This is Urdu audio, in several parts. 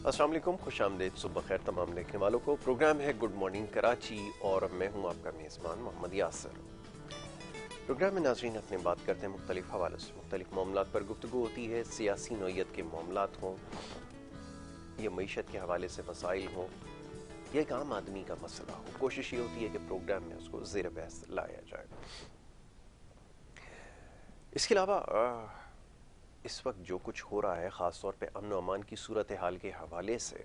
السلام علیکم، خوش آمدید، صبح خیر تمام دیکھنے والوں کو۔ پروگرام ہے گڈ مارننگ کراچی اور میں ہوں آپ کا میزبان محمد یاسر۔ پروگرام میں ناظرین اپنے بات کرتے ہیں مختلف حوالوں سے، مختلف معاملات پر گفتگو ہوتی ہے، سیاسی نوعیت کے معاملات ہوں یا معیشت کے حوالے سے مسائل ہوں یا ایک عام آدمی کا مسئلہ ہو، کوشش یہ ہوتی ہے کہ پروگرام میں اس کو زیر بحث لایا جائے۔ اس کے علاوہ اس وقت جو کچھ ہو رہا ہے، خاص طور پہ امن و امان کی صورتحال کے حوالے سے،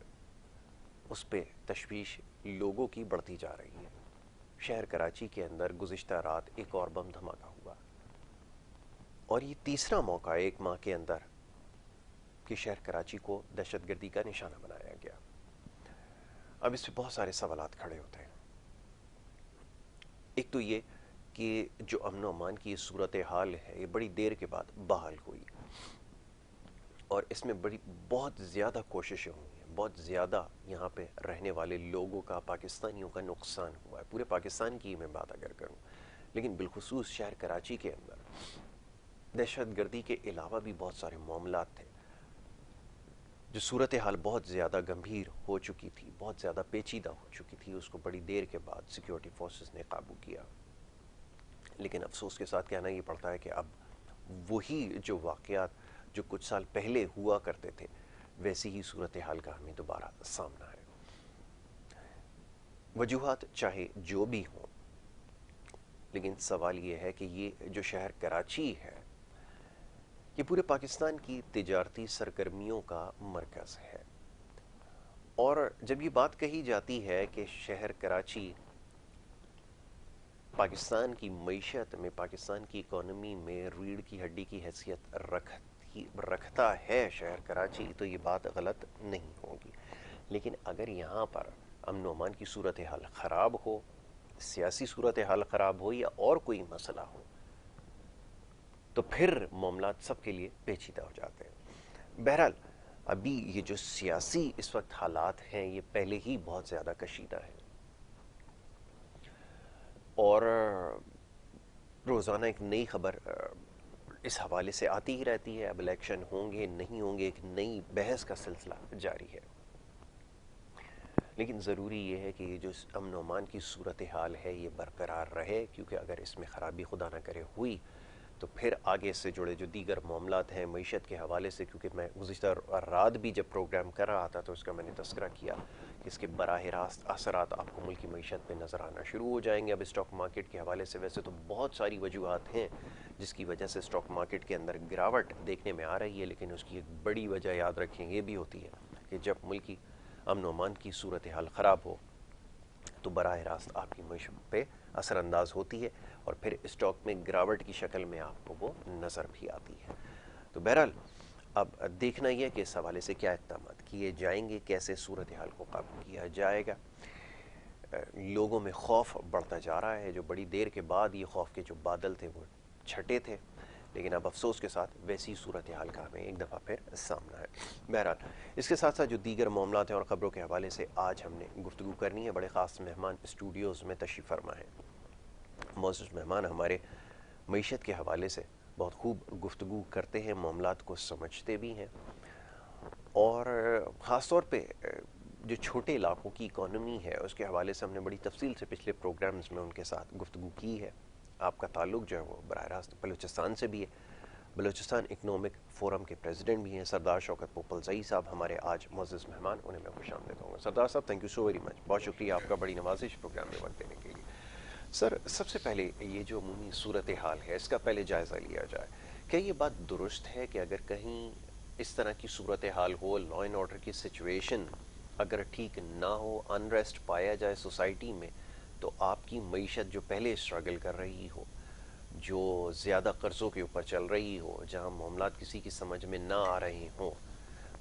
اس پہ تشویش لوگوں کی بڑھتی جا رہی ہے۔ شہر کراچی کے اندر گزشتہ رات ایک اور بم دھماکہ ہوا اور یہ تیسرا موقع ہے ایک ماہ کے اندر کہ شہر کراچی کو دہشت گردی کا نشانہ بنایا گیا۔ اب اس پہ بہت سارے سوالات کھڑے ہوتے ہیں۔ ایک تو یہ کہ جو امن و امان کی صورتحال ہے یہ بڑی دیر کے بعد بحال ہوئی اور اس میں بہت زیادہ کوششیں ہوئی ہیں، بہت زیادہ یہاں پہ رہنے والے لوگوں کا، پاکستانیوں کا نقصان ہوا ہے۔ پورے پاکستان کی میں بات اگر کروں، لیکن بالخصوص شہر کراچی کے اندر دہشت گردی کے علاوہ بھی بہت سارے معاملات تھے۔ جو صورتحال بہت زیادہ گمبھیر ہو چکی تھی، بہت زیادہ پیچیدہ ہو چکی تھی، اس کو بڑی دیر کے بعد سیکیورٹی فورسز نے قابو کیا۔ لیکن افسوس کے ساتھ کہنا یہ پڑتا ہے کہ اب وہی جو واقعات جو کچھ سال پہلے ہوا کرتے تھے، ویسی ہی صورتحال کا ہمیں دوبارہ سامنا ہے۔ وجوہات چاہے جو بھی ہوں، لیکن سوال یہ ہے کہ یہ جو شہر کراچی ہے یہ پورے پاکستان کی تجارتی سرگرمیوں کا مرکز ہے، اور جب یہ بات کہی جاتی ہے کہ شہر کراچی پاکستان کی معیشت میں، پاکستان کی اکانومی میں ریڑھ کی ہڈی کی حیثیت رکھتا ہے شہر کراچی، تو یہ بات غلط نہیں ہوگی۔ لیکن اگر یہاں پر امن و امان کی صورتحال خراب ہو، سیاسی صورتحال خراب ہو یا اور کوئی مسئلہ ہو، تو پھر معاملات سب کے لیے پیچیدہ ہو جاتے ہیں۔ بہرحال ابھی یہ جو سیاسی اس وقت حالات ہیں یہ پہلے ہی بہت زیادہ کشیدہ ہیں، اور روزانہ ایک نئی خبر اس حوالے سے آتی ہی رہتی ہے۔ اب الیکشن ہوں گے نہیں ہوں گے، ایک نئی بحث کا سلسلہ جاری ہے۔ لیکن ضروری یہ ہے کہ یہ جو امن و امان کی صورتحال ہے یہ برقرار رہے، کیونکہ اگر اس میں خرابی خدا نہ کرے ہوئی تو پھر آگے سے جڑے جو دیگر معاملات ہیں معیشت کے حوالے سے، کیونکہ میں گزشتہ رات بھی جب پروگرام کر رہا تھا تو اس کا میں نے تذکرہ کیا کہ اس کے براہ راست اثرات آپ کو ملکی معیشت پہ نظر آنا شروع ہو جائیں گے۔ اب اسٹاک مارکیٹ کے حوالے سے ویسے تو بہت ساری وجوہات ہیں جس کی وجہ سے اسٹاک مارکیٹ کے اندر گراوٹ دیکھنے میں آ رہی ہے، لیکن اس کی ایک بڑی وجہ یاد رکھیں یہ بھی ہوتی ہے کہ جب ملکی امن و امان کی صورتحال خراب ہو تو براہ راست آپ کی معیشت پہ اثر انداز ہوتی ہے اور پھر اسٹاک میں گراوٹ کی شکل میں آپ کو وہ نظر بھی آتی ہے۔ تو بہرحال اب دیکھنا یہ ہے کہ اس حوالے سے کیا اقدامات کیے جائیں گے، کیسے صورتحال کو قابو کیا جائے گا۔ لوگوں میں خوف بڑھتا جا رہا ہے، جو بڑی دیر کے بعد یہ خوف کے جو بادل تھے وہ چھٹے تھے، لیکن اب افسوس کے ساتھ ویسی صورتحال کا ہمیں ایک دفعہ پھر سامنا ہے۔ بہرحال اس کے ساتھ ساتھ جو دیگر معاملات ہیں اور خبروں کے حوالے سے آج ہم نے گفتگو کرنی ہے، بڑے خاص مہمان اسٹوڈیوز میں تشریف فرما ہیں۔ معزز مہمان ہمارے معیشت کے حوالے سے بہت خوب گفتگو کرتے ہیں، معاملات کو سمجھتے بھی ہیں، اور خاص طور پہ جو چھوٹے علاقوں کی اکانومی ہے اس کے حوالے سے ہم نے بڑی تفصیل سے پچھلے پروگرامز میں ان کے ساتھ گفتگو کی ہے۔ آپ کا تعلق جو ہے وہ براہ راست بلوچستان سے بھی ہے۔ بلوچستان اکنامک فورم کے پریزیڈنٹ بھی ہیں سردار شوکت پوپلزئی صاحب، ہمارے آج معزز مہمان، انہیں میں خوش آمدید ہوں گا۔ سردار صاحب thank you so very much, بہت شکریہ آپ کا، بڑی نوازش پروگرام میں وقت دینے کے لیے۔ سر سب سے پہلے یہ جو عمومی صورتحال ہے اس کا پہلے جائزہ لیا جائے۔ کیا یہ بات درست ہے کہ اگر کہیں اس طرح کی صورتحال ہو، لا اینڈ آرڈر کی سچویشن اگر ٹھیک نہ ہو، انریسٹ پایا جائے سوسائٹی میں، تو آپ کی معیشت جو پہلے اسٹرگل کر رہی ہو، جو زیادہ قرضوں کے اوپر چل رہی ہو، جہاں معاملات کسی کی سمجھ میں نہ آ رہے ہوں،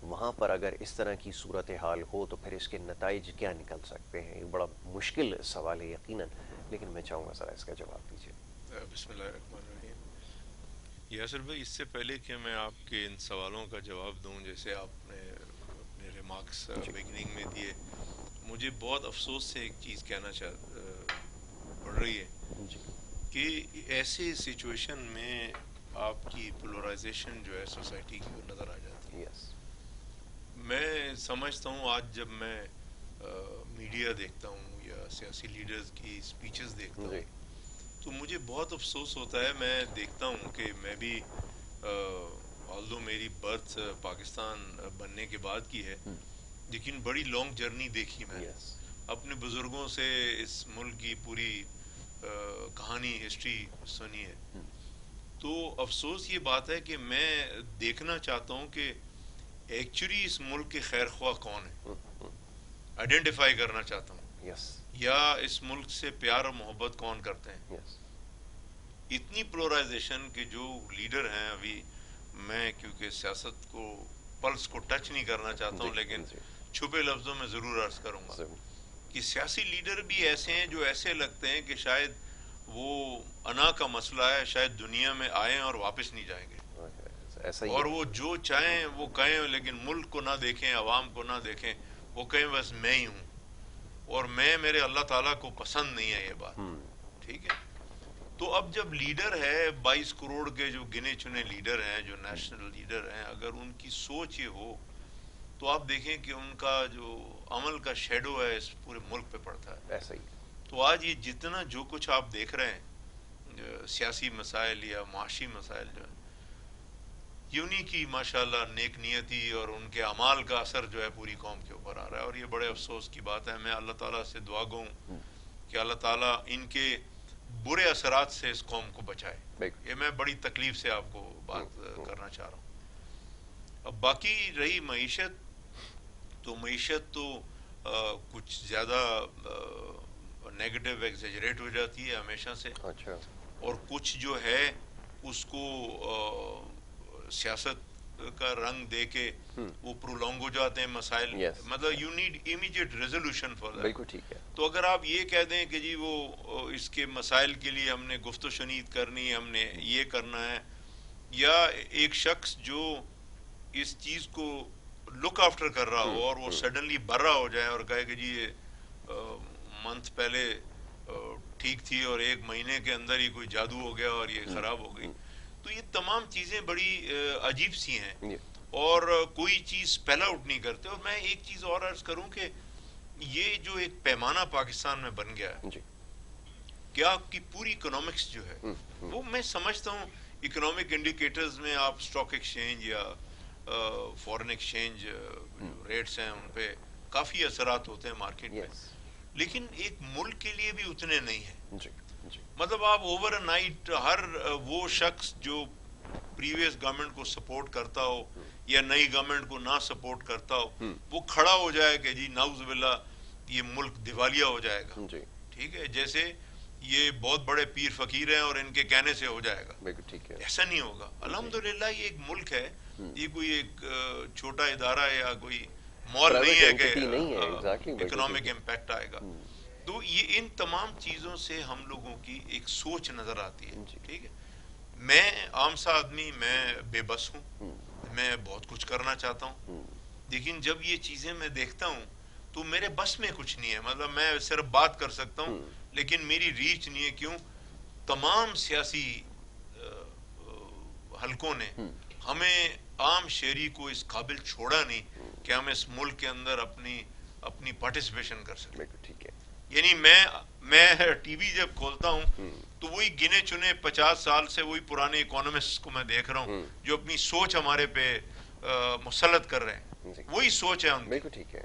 وہاں پر اگر اس طرح کی صورتحال ہو تو پھر اس کے نتائج کیا نکل سکتے ہیں؟ ایک بڑا مشکل سوال ہے یقیناً، لیکن میں چاہوں گا ذرا اس کا جواب دیجیے۔ بسم اللہ الرحمن الرحیم۔ یاسر بھائی، اس سے پہلے کہ میں آپ کے ان سوالوں کا جواب دوں، جیسے آپ نے اپنے ریمارکس جی بگننگ میں دیے، مجھے بہت افسوس سے ایک چیز کہنا پڑ رہی ہے جی کہ ایسے سچویشن میں آپ کی پولرائزیشن جو ہے سوسائٹی کی وہ نظر آ جاتی ہے۔ یس میں سمجھتا ہوں آج جب میں میڈیا دیکھتا ہوں یا سیاسی لیڈرز کی اسپیچز دیکھتا ہوں تو مجھے بہت افسوس ہوتا ہے. میں دیکھتا ہوں کہ میں بھی آلدو میری برتھ پاکستان بننے کے بعد کی ہے لیکن بڑی لانگ جرنی دیکھی میں نے. اپنے بزرگوں سے اس ملک کی پوری کہانی ہسٹری سنی ہے. تو افسوس یہ بات ہے کہ میں دیکھنا چاہتا ہوں کہ ایکچولی اس ملک کے خیر خواہ کون ہے, آئیڈینٹیفائی کرنا چاہتا ہوں, یا اس ملک سے پیار اور محبت کون کرتے ہیں. اتنی پولرائزیشن کے جو لیڈر ہیں ابھی, میں کیونکہ سیاست کو پلس کو ٹچ نہیں کرنا چاہتا ہوں لیکن چھپے لفظوں میں ضرور عرض کروں گا کہ سیاسی لیڈر بھی ایسے ہیں جو ایسے لگتے ہیں کہ شاید وہ انا کا مسئلہ ہے, شاید دنیا میں آئیں اور واپس نہیں جائیں گے, اور وہ جو چاہیں وہ کہیں لیکن ملک کو نہ دیکھیں, عوام کو نہ دیکھیں, وہ کہیں بس میں ہی ہوں اور میں میرے اللہ تعالیٰ کو پسند نہیں ہے یہ بات. ٹھیک ہے, تو اب جب لیڈر ہے 22 کروڑ کے جو گنے چنے لیڈر ہیں, جو نیشنل لیڈر ہیں, اگر ان کی سوچ یہ ہو تو آپ دیکھیں کہ ان کا جو عمل کا شیڈو ہے اس پورے ملک پہ پڑتا ہے. ایسا ہی. تو آج یہ جتنا جو کچھ آپ دیکھ رہے ہیں سیاسی مسائل یا معاشی مسائل جو ہیں, یہ انہی کی ماشاءاللہ نیک نیتی اور ان کے اعمال کا اثر جو ہے پوری قوم کے اوپر آ رہا ہے, اور یہ بڑے افسوس کی بات ہے. میں اللہ تعالیٰ سے دعا گو ہوں کہ اللہ تعالیٰ ان کے برے اثرات سے اس قوم کو بچائے. یہ میں بڑی تکلیف سے آپ کو بات کرنا چاہ رہا ہوں. اب باقی رہی معیشت, تو معیشت تو کچھ زیادہ نیگیٹو ایگزیجریٹ ہو جاتی ہے ہمیشہ سے, اور کچھ جو ہے اس کو سیاست کا رنگ دے کے وہ پرولونگ ہو جاتے ہیں مسائل. مطلب you need immediate resolution for that. تو اگر آپ یہ کہہ دیں کہ جی وہ اس کے مسائل کے لیے ہم نے گفت و شنید کرنی ہے, ہم نے یہ کرنا ہے, یا ایک شخص جو اس چیز کو لک آفٹر کر رہا ہو اور وہ سڈنلی برا ہو جائے اور کہے کہ جی یہ منتھ پہلے ٹھیک تھی اور ایک مہینے کے اندر ہی کوئی جادو ہو گیا اور یہ خراب ہو گئی, تو یہ تمام چیزیں بڑی عجیب سی ہیں اور کوئی چیز پہل آؤٹ نہیں کرتے. اور میں ایک چیز اور عرض کروں کہ یہ جو ایک پیمانہ پاکستان میں بن گیا ہے کہ آپ کی پوری اکنامکس جو ہے وہ, میں سمجھتا ہوں اکنامک انڈیکیٹرز میں آپ اسٹاک ایکسچینج یا فورن ایکسچینج ریٹس ہیں ان پہ کافی اثرات ہوتے ہیں مارکیٹ میں, لیکن ایک ملک کے لیے بھی اتنے نہیں ہیں. مطلب آپ اوور نائٹ ہر وہ شخص جو پریویس گورنمنٹ کو سپورٹ کرتا ہو یا نئی گورنمنٹ کو نہ سپورٹ کرتا ہو, وہ کھڑا ہو جائے کہ جی نعوذ باللہ یہ ملک دیوالیہ ہو جائے گا. ٹھیک ہے, جیسے یہ بہت بڑے پیر فقیر ہیں اور ان کے کہنے سے ہو جائے گا. ایسا نہیں ہوگا. الحمدللہ یہ ایک ملک ہے, یہ کوئی ایک چھوٹا ادارہ یا کوئی مال نہیں ہے کہ اکنامک امپیکٹ آئے گا. تو یہ ان تمام چیزوں سے ہم لوگوں کی ایک سوچ نظر آتی ہے. ٹھیک ہے, میں عام سا آدمی, میں بے بس ہوں, میں بہت کچھ کرنا چاہتا ہوں, لیکن جب یہ چیزیں میں دیکھتا ہوں تو میرے بس میں کچھ نہیں ہے. مطلب میں صرف بات کر سکتا ہوں لیکن میری ریچ نہیں ہے. کیوں؟ تمام سیاسی حلقوں نے ہمیں عام شہری کو اس قابل چھوڑا نہیں کہ ہم اس ملک کے اندر اپنی پارٹیسپیشن کر سکیں. یعنی میں ٹی وی جب کھولتا ہوں تو وہی گنے چنے 50 سال سے وہی پرانے اکانومسٹ کو میں دیکھ رہا ہوں جو اپنی سوچ ہمارے پہ مسلط کر رہے ہیں, وہی سوچ ہے ان کی.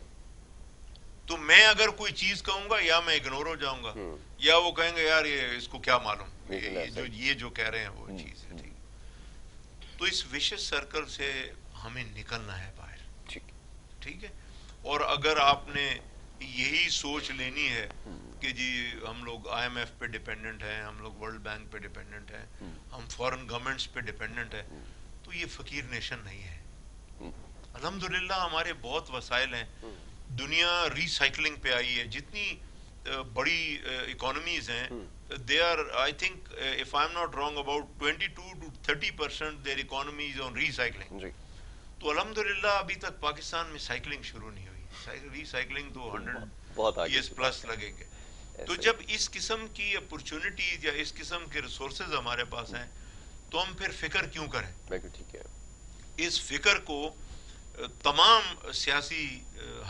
تو میں اگر کوئی چیز کہوں گا یا میں اگنور ہو جاؤں گا یا وہ کہیں گے یار یہ اس کو کیا معلوم, یہ جو کہہ رہے ہیں وہ چیز ہے. تو اس وشس سرکل سے ہمیں نکلنا ہے باہر. ٹھیک ہے, اور اگر آپ نے یہی سوچ لینی ہے کہ جی ہم لوگ آئی ایم ایف پہ ڈیپینڈنٹ ہیں, ہم لوگ ورلڈ بینک پہ ڈیپینڈنٹ ہیں, ہم فورن گورنمنٹس پہ ڈیپینڈنٹ ہیں, تو یہ فقیر نیشن نہیں ہے. الحمدللہ ہمارے بہت وسائل ہیں. دنیا ری سائیکلنگ پہ آئی ہے. جتنی بڑی اکانومیز ہیں, they are, I think, if I'm not wrong, about 22 to 30% their economy is on recycling. تو الحمدللہ ابھی تک پاکستان میں سائیکلنگ شروع نہیں ہوئی. ری سائیکلنگ تو 100 ایئرس پلس لگیں گے. تو جب اس قسم کی اپرچونٹیز یا اس قسم کے ریسورسز ہمارے پاس ہیں تو ہم پھر فکر کیوں کریں؟ اس فکر کو تمام سیاسی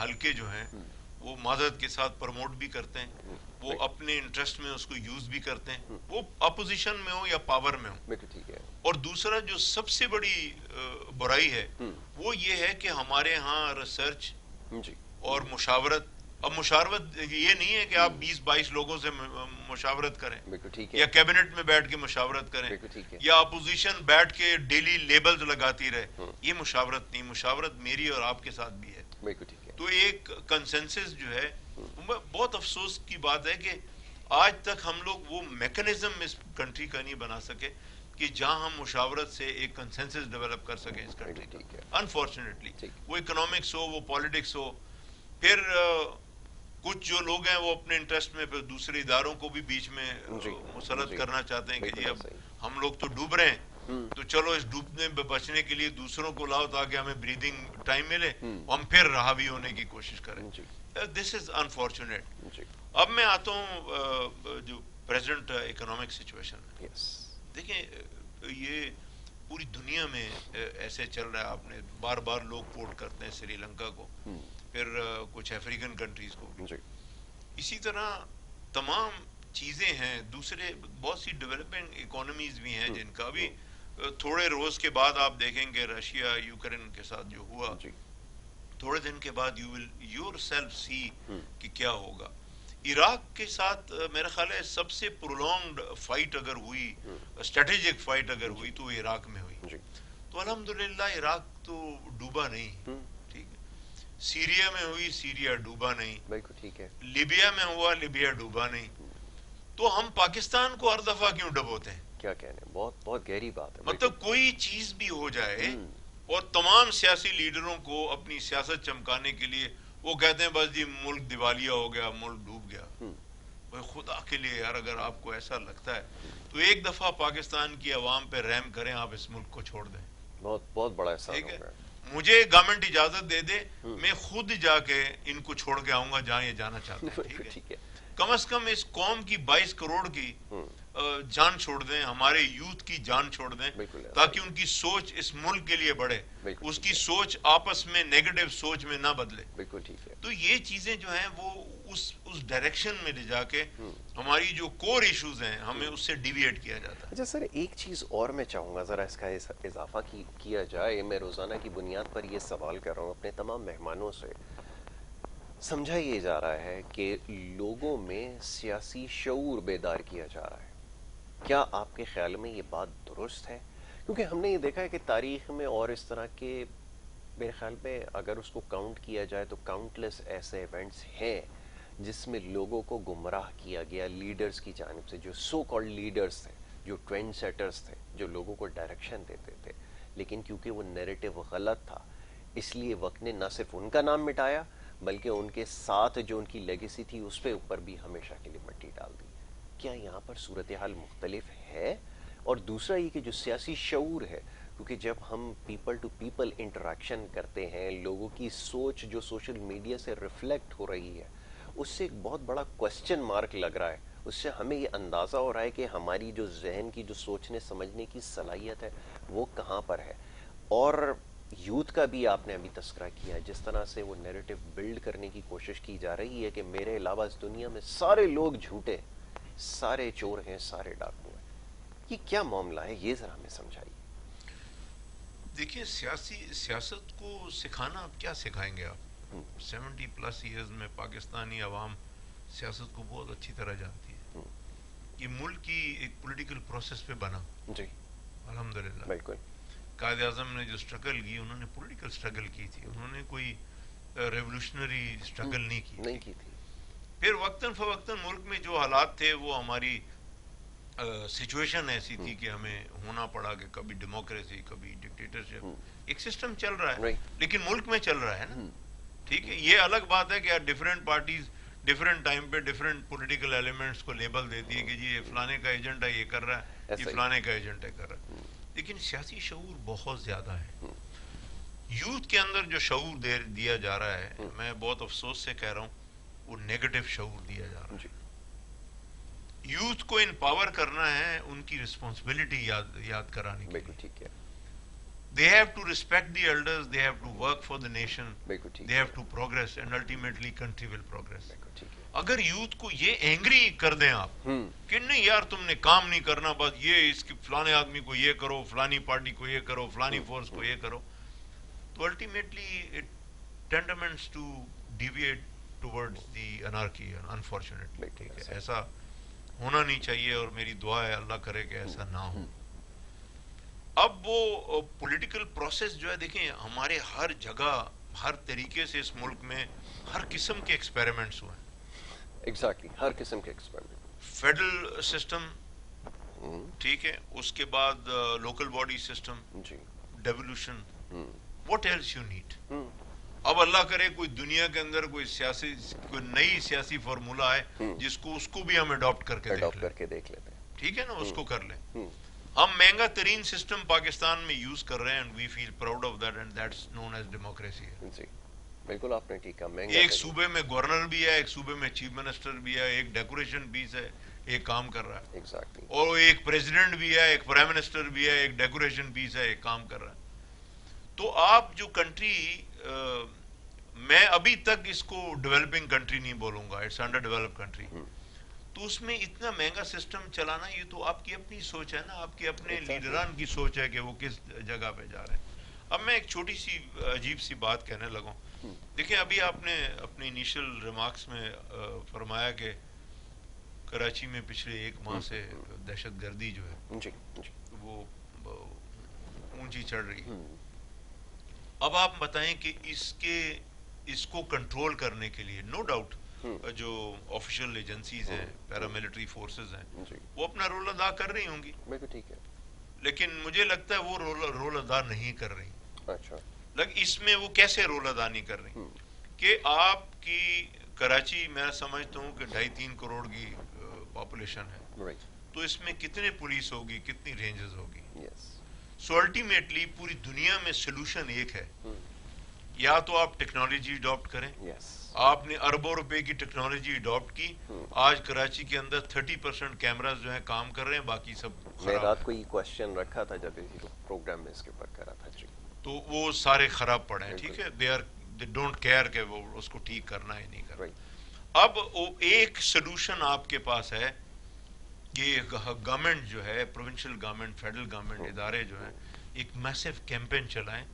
حلقے جو ہیں وہ معذرت کے ساتھ پروموٹ بھی کرتے ہیں، وہ اپنے انٹرسٹ میں اس کو یوز بھی کرتے ہیں، وہ اپوزیشن میں ہو یا پاور میں ہو. اور دوسرا جو سب سے بڑی برائی ہے وہ یہ ہے کہ ہمارے ہاں ریسرچ اور مشاورت، اب مشاورت یہ نہیں ہے کہ آپ 20-22 لوگوں سے مشاورت کریں یا کیبنٹ میں بیٹھ کے مشاورت کریں یا اپوزیشن بیٹھ کے ڈیلی لیبلز لگاتی رہے. یہ مشاورت نہیں، مشاورت میری اور آپ کے ساتھ بھی ہے. تو ایک کنسنسس جو ہے، بہت افسوس کی بات ہے کہ آج تک ہم لوگ وہ میکنزم اس کنٹری کا نہیں بنا سکے کہ جہاں ہم مشاورت سے ایک کنسنسس ڈیولپ کر سکیں اس کنٹری کا. انفارچونیٹلی وہ اکنامکس ہو، وہ پالیٹکس ہو، پھر کچھ جو لوگ ہیں وہ اپنے انٹرسٹ میں پھر دوسرے اداروں کو بھی بیچ میں مسلط کرنا چاہتے ہیں کہ جی اب ہم لوگ تو ڈوب رہے ہیں تو چلو اس ڈوبنے میں بچنے کے لیے دوسروں کو لاؤ تاکہ ہمیں بریدنگ ٹائم ملے، ہم پھر حاوی ہونے کی کوشش کریں. دس از انفارچونیٹ. اب میں آتا ہوں جو پریزنٹ اکنامک سچویشن ہے. دیکھیں یہ پوری دنیا میں ایسے چل رہا ہے، آپ نے بار بار لوگ کوٹ کرتے ہیں سری لنکا کو، پھر کچھ افریقن کنٹریز کو. اسی طرح تمام چیزیں ہیں، دوسرے بہت سی ڈیولپنگ اکانومیز بھی ہیں جن کا بھی تھوڑے روز کے بعد آپ دیکھیں گے رشیا یوکرین کے ساتھ جو ہوا، تھوڑے دن کے بعد یو ول یور سیلف سی کہ کیا ہوگا. عراق کے ساتھ میرا خیال ہے سب سے پرولونگڈ فائٹ اگر ہوئی، اسٹریٹجک فائٹ اگر ہوئی تو عراق میں ہوئی. تو الحمدللہ عراق تو ڈوبا نہیں، ٹھیک ہے. سیریا میں ہوئی، سیریا ڈوبا نہیں. لیبیا میں ہوا، لیبیا ڈوبا نہیں. تو ہم پاکستان کو ہر دفعہ کیوں ڈبوتے ہیں؟ کیا کہنے، بہت گہری بات ہے. مطلب کوئی چیز بھی ہو جائے اور تمام سیاسی لیڈروں کو اپنی سیاست چمکانے کے لیے وہ کہتے ہیں بس جی ملک دیوالیہ ہو گیا، ملک ڈوب گیا. خدا کے لیے یار، اگر آپ کو ایسا لگتا ہے تو ایک دفعہ پاکستان کی عوام پہ رحم کریں، آپ اس ملک کو چھوڑ دیں. بہت بڑا احسان ہوگا. مجھے گورنمنٹ اجازت دے دے، میں خود جا کے ان کو چھوڑ کے آؤں گا جہاں یہ جانا چاہتے ہیں. ٹھیک ہے، کم از کم اس قوم کی 22 کروڑ کی جان چھوڑ دیں، ہمارے یوتھ کی جان چھوڑ دیں، تاکہ ان کی سوچ اس ملک کے لیے بڑھے، اس کی سوچ آپس میں نیگیٹو سوچ میں نہ بدلے. تو یہ چیزیں جو ہیں وہ اس ڈائریکشن میں لے جا کے ہماری جو کور ایشوز ہیں ہمیں اس سے ڈیویٹ کیا جاتا ہے. اچھا سر، ایک چیز اور میں چاہوں گا ذرا اس کا اضافہ کیا جائے. میں روزانہ کی بنیاد پر یہ سوال کر رہا ہوں اپنے تمام مہمانوں سے. سمجھا یہ جا رہا ہے کہ لوگوں میں سیاسی شعور بیدار کیا جا رہا ہے. کیا آپ کے خیال میں یہ بات درست ہے؟ کیونکہ ہم نے یہ دیکھا ہے کہ تاریخ میں اور اس طرح کے، میرے خیال میں اگر اس کو کاؤنٹ کیا جائے تو کاؤنٹلیس ایسے ایونٹس ہیں جس میں لوگوں کو گمراہ کیا گیا لیڈرز کی جانب سے، جو سو کالڈ لیڈرز تھے، جو ٹرینڈ سیٹرز تھے، جو لوگوں کو ڈائریکشن دیتے تھے. لیکن کیونکہ وہ نیریٹو غلط تھا، اس لیے وقت نے نہ صرف ان کا نام مٹایا بلکہ ان کے ساتھ جو ان کی لیگیسی تھی اس پہ اوپر بھی ہمیشہ کے لیے مٹی ڈال دی. کیا یہاں پر صورتحال مختلف ہے؟ اور دوسرا یہ کہ جو سیاسی شعور ہے، کیونکہ جب ہم پیپل ٹو پیپل انٹریکشن کرتے ہیں، لوگوں کی سوچ جو سوشل میڈیا سے ریفلیکٹ ہو رہی ہے، اس سے ایک بہت بڑا کوسچن مارک لگ رہا ہے. اس سے ہمیں یہ اندازہ ہو رہا ہے کہ ہماری جو ذہن کی جو سوچنے سمجھنے کی صلاحیت ہے وہ کہاں پر ہے. اور یوتھ کا بھی آپ نے ابھی تذکرہ کیا ہے، جس طرح سے وہ نیریٹو بلڈ کرنے کی کوشش کی جا رہی ہے کہ میرے علاوہ اس دنیا میں سارے لوگ جھوٹے، سارے چور ہیں، سارے ڈاکو ہیں. یہ کیا معاملہ ہے؟ یہ ذرا ہمیں سمجھائیے. دیکھیے سیاست کو سکھانا، اب کیا سکھائیں گے آپ؟ 70+ ایئرز میں پاکستانی عوام سیاست کو بہت اچھی طرح جانتی ہے. یہ ملک کی ایک پولیٹیکل پروسیس پہ بنا، جی الحمدللہ. بالکل. قائد اعظم نے جو اسٹرگل کی، انہوں نے پولیٹیکل اسٹرگل کی تھی، انہوں نے کوئی ریولوشنری اسٹرگل نہیں کی تھی. پھر وقتاً فوقتاً ملک میں جو حالات تھے وہ ہماری سچویشن ایسی تھی کہ ہمیں ہونا پڑا کہ کبھی ڈیموکریسی، کبھی ڈکٹیٹرشپ. ایک سسٹم چل رہا ہے لیکن ملک میں چل رہا ہے نا. ٹھیک ہے، یہ الگ بات ہے کہ ڈفرینٹ پارٹیز ڈفرینٹ ٹائم پہ ڈفرینٹ پولیٹیکل ایلیمنٹس کو لیبل دیتی ہے کہ جی یہ فلانے کا ایجنڈا یہ کر رہا ہے، یہ فلانے کا ایجنڈا کر رہا ہے. لیکن سیاسی شعور بہت زیادہ ہے. یوتھ کے اندر جو شعور دیا جا رہا ہے، میں بہت افسوس سے کہہ رہا ہوں، وہ نیگیٹو شعور دیا جا رہا ہے. یوتھ کو امپاور کرنا ہے، ان کی رسپانسبلٹی یاد کرانی. بالکل ٹھیک ہے. they have to respect the elders, they have to work for the nation, they have to progress, and ultimately country will progress. اگر یوتھ کو یہ اینگری کر دیں آپ کہ نہیں یار تم نے کام نہیں کرنا، بس یہ اس کے فلانے آدمی کو یہ کرو، فلانی پارٹی کو یہ کرو، فلانی فورس کو یہ کرو، تو ultimately it tends to deviate towards the anarchy unfortunately. ایسا ہونا نہیں چاہیے اور میری دعا ہے اللہ کرے کہ ایسا نہ ہو. اب وہ پولیٹیکل پروسیس جو ہے دیکھیں ہمارے ہر جگہ ہر طریقے سے اس ملک میں ہر قسم کے ایکسپیریمنٹس ہوئے ہیں. ایگزیکٹلی ہر قسم کے ایکسپیریمنٹ. فیڈرل سسٹم ٹھیک ہے، اس کے بعد local body system, devolution, what else you need. اب اللہ کرے کوئی دنیا کے اندر کوئی سیاسی کوئی نئی سیاسی فارمولہ ہے جس کو اس کو بھی ہم اڈاپٹ کر کے دیکھ لیتے ہیں. ٹھیک ہے نا، اس کو کر لیں. ہم مہنگا ترین سسٹم پاکستان میں یوز کر رہے ہیں and we feel proud of that and that's known as democracy. جی بالکل آپ نے ٹھیک کہا. ایک صوبے میں گورنر بھی ہے، ایک صوبے میں چیف منسٹر بھی ہے، ایک ڈیکوریشن پیس ہے، ایک کام کر رہا ہے. اور ایک پریزیڈنٹ بھی ہے، ایک پرائم منسٹر بھی ہے، ایک ڈیکوریشن پیس ہے، ایک کام کر رہا ہے. تو آپ جو کنٹری، میں ابھی تک اس کو ڈیولپنگ کنٹری نہیں بولوں گا، اٹس انڈر ڈیولپ کنٹری. تو اس میں اتنا مہنگا سسٹم چلانا، یہ تو آپ کی اپنی سوچ ہے نا، آپ کے اپنے لیڈران کی سوچ ہے کہ وہ کس جگہ پہ جا رہے ہیں. اب میں ایک چھوٹی سی عجیب سی بات کہنے لگوں. دیکھیں ابھی آپ نے اپنے انیشل ریمارکس میں فرمایا کہ کراچی میں پچھلے 1 ماہ سے دہشت گردی جو ہے وہ اونچی چڑھ رہی ہے. اب آپ بتائیں کہ اس کو کنٹرول کرنے کے لیے نو ڈاؤٹ جو آفیشیل ایجنسیز ہیں، پیراملٹری فورسز ہیں، وہ اپنا رول ادا کر رہی ہوں گی، لیکن مجھے لگتا ہے وہ رول ادا نہیں کر رہی. اس میں وہ کیسے رول ادا نہیں کر رہی کہ آپ کی کراچی میں سمجھتا ہوں کہ 2.5-3 کروڑ کی پاپولیشن ہے، تو اس میں کتنے پولیس ہوگی، کتنی رینجز ہوگی. سو الٹیمیٹلی پوری دنیا میں سلوشن ایک ہے، یا تو آپ ٹیکنالوجی اڈاپٹ کریں. آپ نے اربوں روپے کی ٹیکنالوجی اڈاپٹ کی. آج کراچی کے اندر 30% کیمراز جو ہیں کام کر رہے ہیں، باقی سب میں رات کو یہ کوشچن رکھا تھا جب پروگرام میں اس کے اوپر کرا تھا. تو وہ سارے خراب پڑے ہیں. ٹھیک ہے، دے ڈونٹ کیئر کہ وہ اس کو ٹھیک کرنا ہے نہیں کرنا. اب ایک سلوشن آپ کے پاس ہے کہ گورنمنٹ جو ہے، پروونشل گورنمنٹ، فیڈرل گورنمنٹ، ادارے جو ہیں ایک میسو کیمپین چلائیں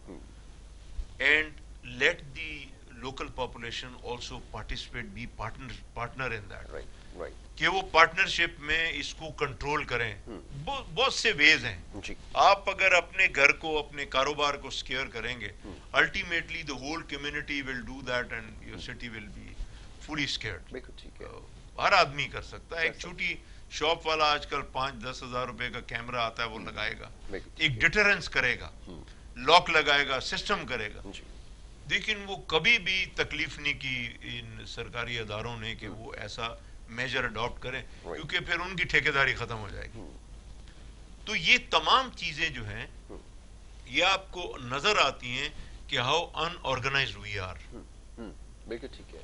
and let the local population also participate, be partner in that, کہ وہ پارٹنرشپ میں اس کو کنٹرول کریں. بہت سے ویز ہیں. آپ اگر اپنے گھر کو، اپنے کاروبار کو سکیور کریں گے، ultimately the whole community will do that and your city will be fully scared. ہر آدمی کر سکتا ہے. ایک چھوٹی شاپ والا آج کل 5-10 ہزار روپے کا کیمرہ آتا ہے، وہ لگائے گا، ایک ڈیٹرنس کرے گا، لاک لگائے گا، سسٹم کرے گا. لیکن وہ کبھی بھی تکلیف نہیں کی ان سرکاری اداروں نے کہ وہ ایسا میجر اڈاپٹ کریں، کیونکہ پھر ان کی ٹھیکیداری ختم ہو جائے گی. تو یہ تمام چیزیں جو ہیں یہ آپ کو نظر آتی ہیں کہ how unorganised we are.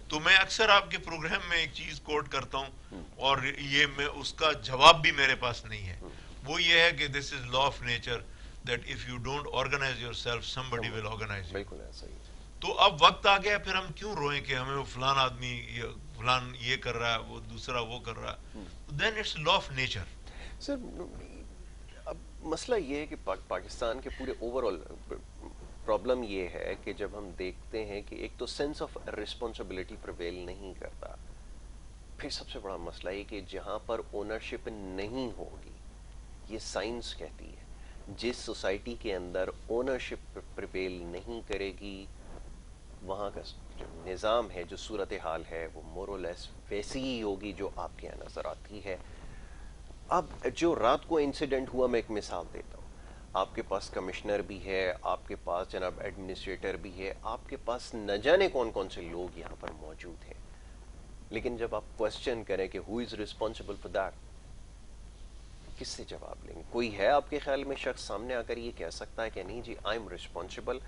تو میں اکثر آپ کے پروگرام میں ایک چیز کوٹ کرتا ہوں، اور یہ میں اس کا جواب بھی میرے پاس نہیں ہے. وہ یہ ہے کہ this is law of nature that if you don't organize yourself somebody will organize you. تو اب وقت آ گیا، پھر ہم کیوں روئیں کہ ہمیں وہ فلان آدمی فلان یہ کر رہا ہے، وہ دوسرا وہ کر رہا ہے. دین اٹس لا آف نیچر. سر اب مسئلہ یہ ہے کہ پاکستان کے پورے اوور آل پرابلم یہ ہے کہ جب ہم دیکھتے ہیں کہ ایک تو سینس آف ریسپانسبلٹی پریویل نہیں کرتا، پھر سب سے بڑا مسئلہ یہ کہ جہاں پر اونرشپ نہیں ہوگی، یہ سائنس کہتی ہے، جس سوسائٹی کے اندر اونرشپ پریویل نہیں کرے گی، وہاں کا جو نظام ہے، جو صورتحال ہے، وہ مور اور لیس ویسی ہی ہوگی جو آپ کے یہاں نظر آتی ہے. اب جو رات کو انسیڈنٹ ہوا، میں ایک مثال دیتا ہوں. آپ کے پاس کمشنر بھی ہے، آپ کے پاس جناب ایڈمنسٹریٹر بھی ہے، آپ کے پاس نہ جانے کون کون سے لوگ یہاں پر موجود ہیں، لیکن جب آپ کوشچن کریں کہ ہو از ریسپانسبل فار دیٹ، کس سے جواب لیں گے؟ کوئی ہے آپ کے خیال میں شخص سامنے آ کر یہ کہہ سکتا ہے کہ نہیں جی آئی ایم ریسپانسبل،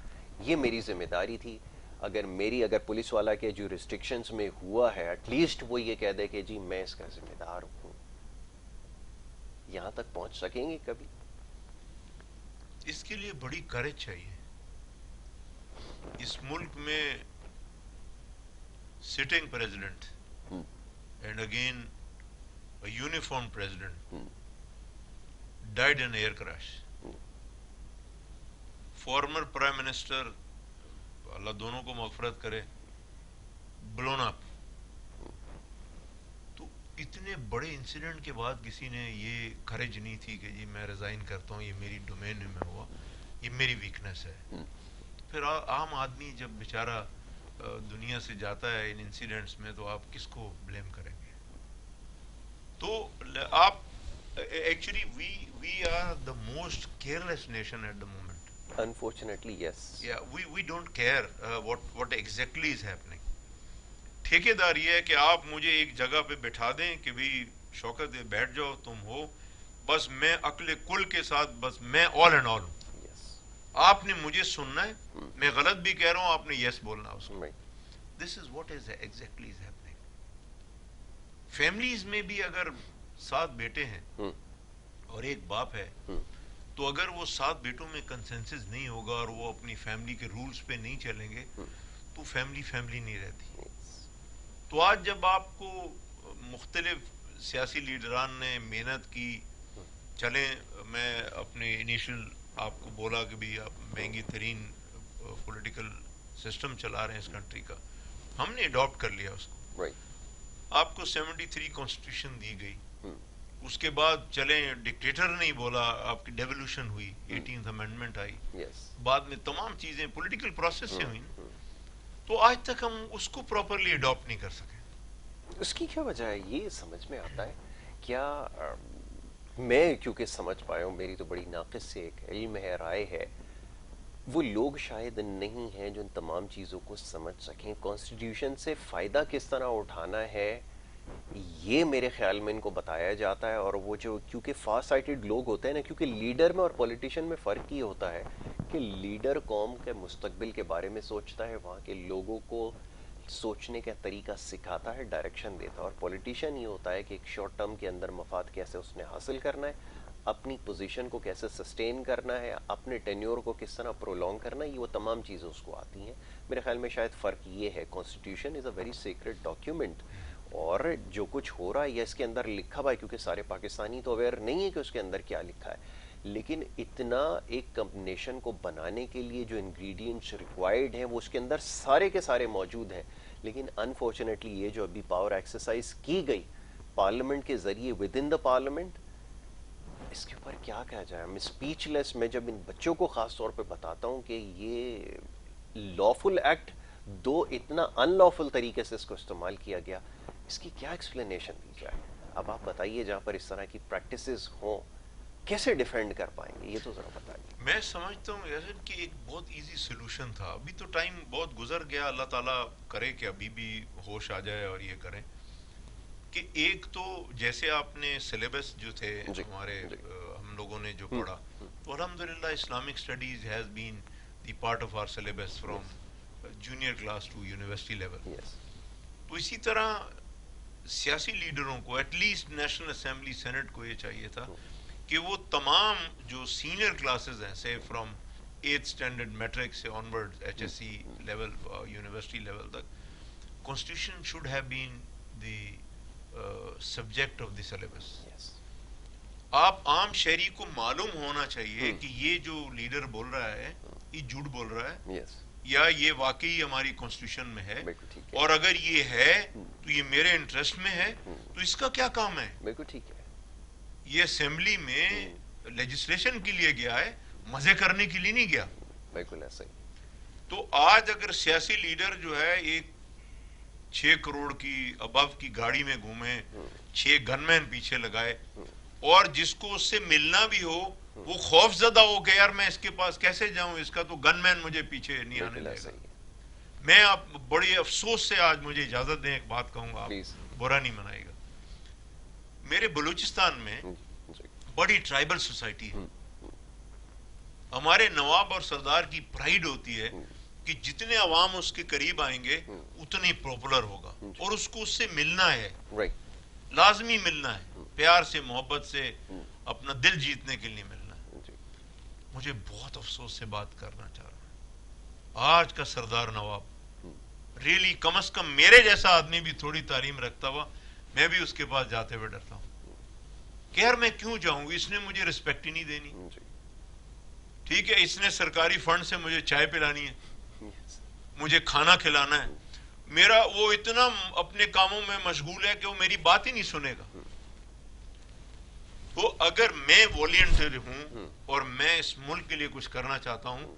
یہ میری ذمہ داری تھی، اگر پولیس والا کے جو ریسٹرکشنز میں ہوا ہے ایٹ لیسٹ وہ یہ کہہ دے کہ جی میں اس کا ذمہ دار ہوں. یہاں تک پہنچ سکیں گے کبھی؟ اس کے لیے بڑی کریج چاہیے. اس ملک میں sitting president and again uniform president died in air crash. Former prime minister, اللہ دونوں کو مغفرت کرے, بلون اپ. تو اتنے بڑے انسیڈنٹ کے بعد کسی نے یہ کریج نہیں تھی کہ جی میں ریزائن کرتا ہوں, یہ میری ڈومین میں ہوا, یہ میری ویکنیس ہے. پھر عام آدمی جب بیچارہ دنیا سے جاتا ہے ان انسیڈنٹس میں, تو آپ کس کو بلیم کریں گے؟ تو آپ actually we are the most careless nation at the moment. Unfortunately, yes. Yeah, we don't care what exactly is happening. ٹھیکے دار یہ ہے کہ آپ مجھے ایک جگہ پہ بٹھا دیں کہ بھی شوکت بیٹھ جاؤ, تم ہو, بس میں عقل کل کے ساتھ, بس میں all and all ہوں. آپ نے مجھے سننا ہے, میں غلط بھی کہہ رہا ہوں, آپ نے یس بولنا اس کو. This is what is exactly is happening. Families میں بھی اگر 7 بیٹے ہیں اور ایک باپ ہے, تو اگر وہ 7 بیٹوں میں کنسنسس نہیں ہوگا اور وہ اپنی فیملی کے رولز پہ نہیں چلیں گے, تو فیملی نہیں رہتی. تو آج جب آپ کو مختلف سیاسی لیڈران نے محنت کی, چلیں میں اپنے انیشل آپ کو بولا کہ بھی آپ مہنگی ترین پولیٹیکل سسٹم چلا رہے ہیں اس کنٹری کا, ہم نے اڈاپٹ کر لیا اس کو. آپ کو 73 کانسٹیٹیوشن دی گئی, اس کے بعد چلیں ڈکٹیٹر نہیں بولا, آپ کی ڈیولیوشن ہوئی, 18th امینڈمنٹ آئی, بعد میں تمام چیزیں پولیٹیکل پروسیس سے ہوئی, تو آج تک ہم اس کو پراپرلی اڈاپٹ نہیں کر سکے. اس کی کیا وجہ ہے یہ سمجھ میں آتا ہے کیا؟ میں کیونکہ سمجھ پایا ہوں, میری تو بڑی ناقص سے ایک علم ہے, رائے ہے, وہ لوگ شاید نہیں ہیں جو ان تمام چیزوں کو سمجھ سکیں. کانسٹیٹیوشن سے فائدہ کس طرح اٹھانا ہے یہ میرے خیال میں ان کو بتایا جاتا ہے. اور وہ جو کیونکہ فار سائٹڈ لوگ ہوتے ہیں نا, کیونکہ لیڈر میں اور پولیٹیشین میں فرق یہ ہوتا ہے کہ لیڈر قوم کے مستقبل کے بارے میں سوچتا ہے, وہاں کے لوگوں کو سوچنے کا طریقہ سکھاتا ہے, ڈائریکشن دیتا ہے. اور پولیٹیشین یہ ہوتا ہے کہ ایک شارٹ ٹرم کے اندر مفاد کیسے اس نے حاصل کرنا ہے, اپنی پوزیشن کو کیسے سسٹین کرنا ہے, اپنے ٹینیور کو کس طرح پرولونگ کرنا ہے, یہ وہ تمام چیزیں اس کو آتی ہیں. میرے خیال میں شاید فرق یہ ہے, constitution is a very secret document, اور جو کچھ ہو رہا ہے یا اس کے اندر لکھا ہوا ہے, کیونکہ سارے پاکستانی تو اویئر نہیں ہے کہ اس کے اندر کیا لکھا ہے, لیکن اتنا ایک نیشن کو بنانے کے لیے جو انگریڈینٹس ریکوائرڈ ہیں وہ اس کے اندر سارے کے سارے موجود ہیں. لیکن انفارچونیٹلی یہ جو ابھی پاور ایکسرسائز کی گئی پارلیمنٹ کے ذریعے ود ان دا پارلیمنٹ, اس کے اوپر کیا کہا جائے, ہم اسپیچ لیس. میں جب ان بچوں کو خاص طور پہ بتاتا ہوں کہ یہ لافل ایکٹ, دو اتنا ان لافل طریقے سے اس کو استعمال کیا گیا, اس کی کیا ایکسپلینیشن دی جائے؟ اب آپ بتائیے, جہاں پر اس طرح کی پریکٹسز ہوں کیسے ڈیفینڈ کر پائیں گے, یہ تو ذرا بتائیے. میں سمجھتا ہوں یار کہ ایک بہت ایزی سولوشن تھا. ابھی تو ٹائم بہت گزر گیا, اللہ تعالیٰ کرے کہ ابھی بھی ہوش آ جائے اور یہ کریں کہ ایک تو جیسے آپ نے سلیبس جو تھے ہمارے ہم لوگوں نے جو پڑھا, تو الحمدللہ Islamic studies has been the part of our syllabus from junior class to university level. تو اسی طرح سیاسی لیڈروں کو at least national assembly senate کو یہ چاہیے تھا کہ وہ تمام جو سینئر کلاسز ہیں, سے فرام 8th اسٹینڈرڈ میٹرک سے onward H S C level university level تک, constitution should have been the subject of the syllabus. آپ عام شہری کو معلوم ہونا چاہیے کہ یہ جو لیڈر بول رہا ہے یہ جھوٹ بول رہا ہے یا یہ واقعی ہماری کانسٹیٹیوشن میں ہے, اور اگر یہ ہے تو یہ میرے انٹرسٹ میں ہے, تو اس کا کیا کام ہے. بالکل ٹھیک ہے, یہ اسمبلی میں لیجسلیشن کے لیے گیا ہے, مزے کرنے کے لیے نہیں گیا. بالکل ایسا ہی. تو آج اگر سیاسی لیڈر جو ہے ایک 6 کروڑ کی ابو کی گاڑی میں گھومے, 6 گن مین پیچھے لگائے, اور جس کو اس سے ملنا بھی ہو وہ خوف زدہ ہو کہ یار میں اس کے پاس کیسے جاؤں, اس کا تو گن مین مجھے پیچھے نہیں آنے دے گا. میں آپ بڑی افسوس سے آج مجھے اجازت دیں, ایک بات کہوں گا, آپ برا نہیں منائے گا. میرے بلوچستان میں بڑی ٹرائبل سوسائٹی ہے. ہمارے نواب اور سردار کی پرائیڈ ہوتی ہے کہ جتنے عوام اس کے قریب آئیں گے اتنی پاپولر ہوگا, اور اس کو اس سے ملنا ہے, لازمی ملنا ہے, پیار سے محبت سے اپنا دل جیتنے کے لیے ملنا ہے. مجھے بہت افسوس سے بات کرنا چاہ رہا ہوں، آج کا سردار نواب ریلی کم از کم میرے جیسا آدمی بھی تھوڑی تعلیم رکھتا ہوا، میں بھی اس کے پاس جاتے ہوئے ڈرتا ہوں کہ یار میں کیوں جاؤں، اس نے مجھے رسپیکٹ ہی نہیں دینی. ٹھیک ہے، اس نے سرکاری فنڈ سے مجھے چائے پلانی ہے، مجھے کھانا کھلانا ہے، میرا وہ اتنا اپنے کاموں میں مشغول ہے کہ وہ میری بات ہی نہیں سنے گا. تو اگر میں والنٹیئر ہوں اور میں اس ملک کے لیے کچھ کرنا چاہتا ہوں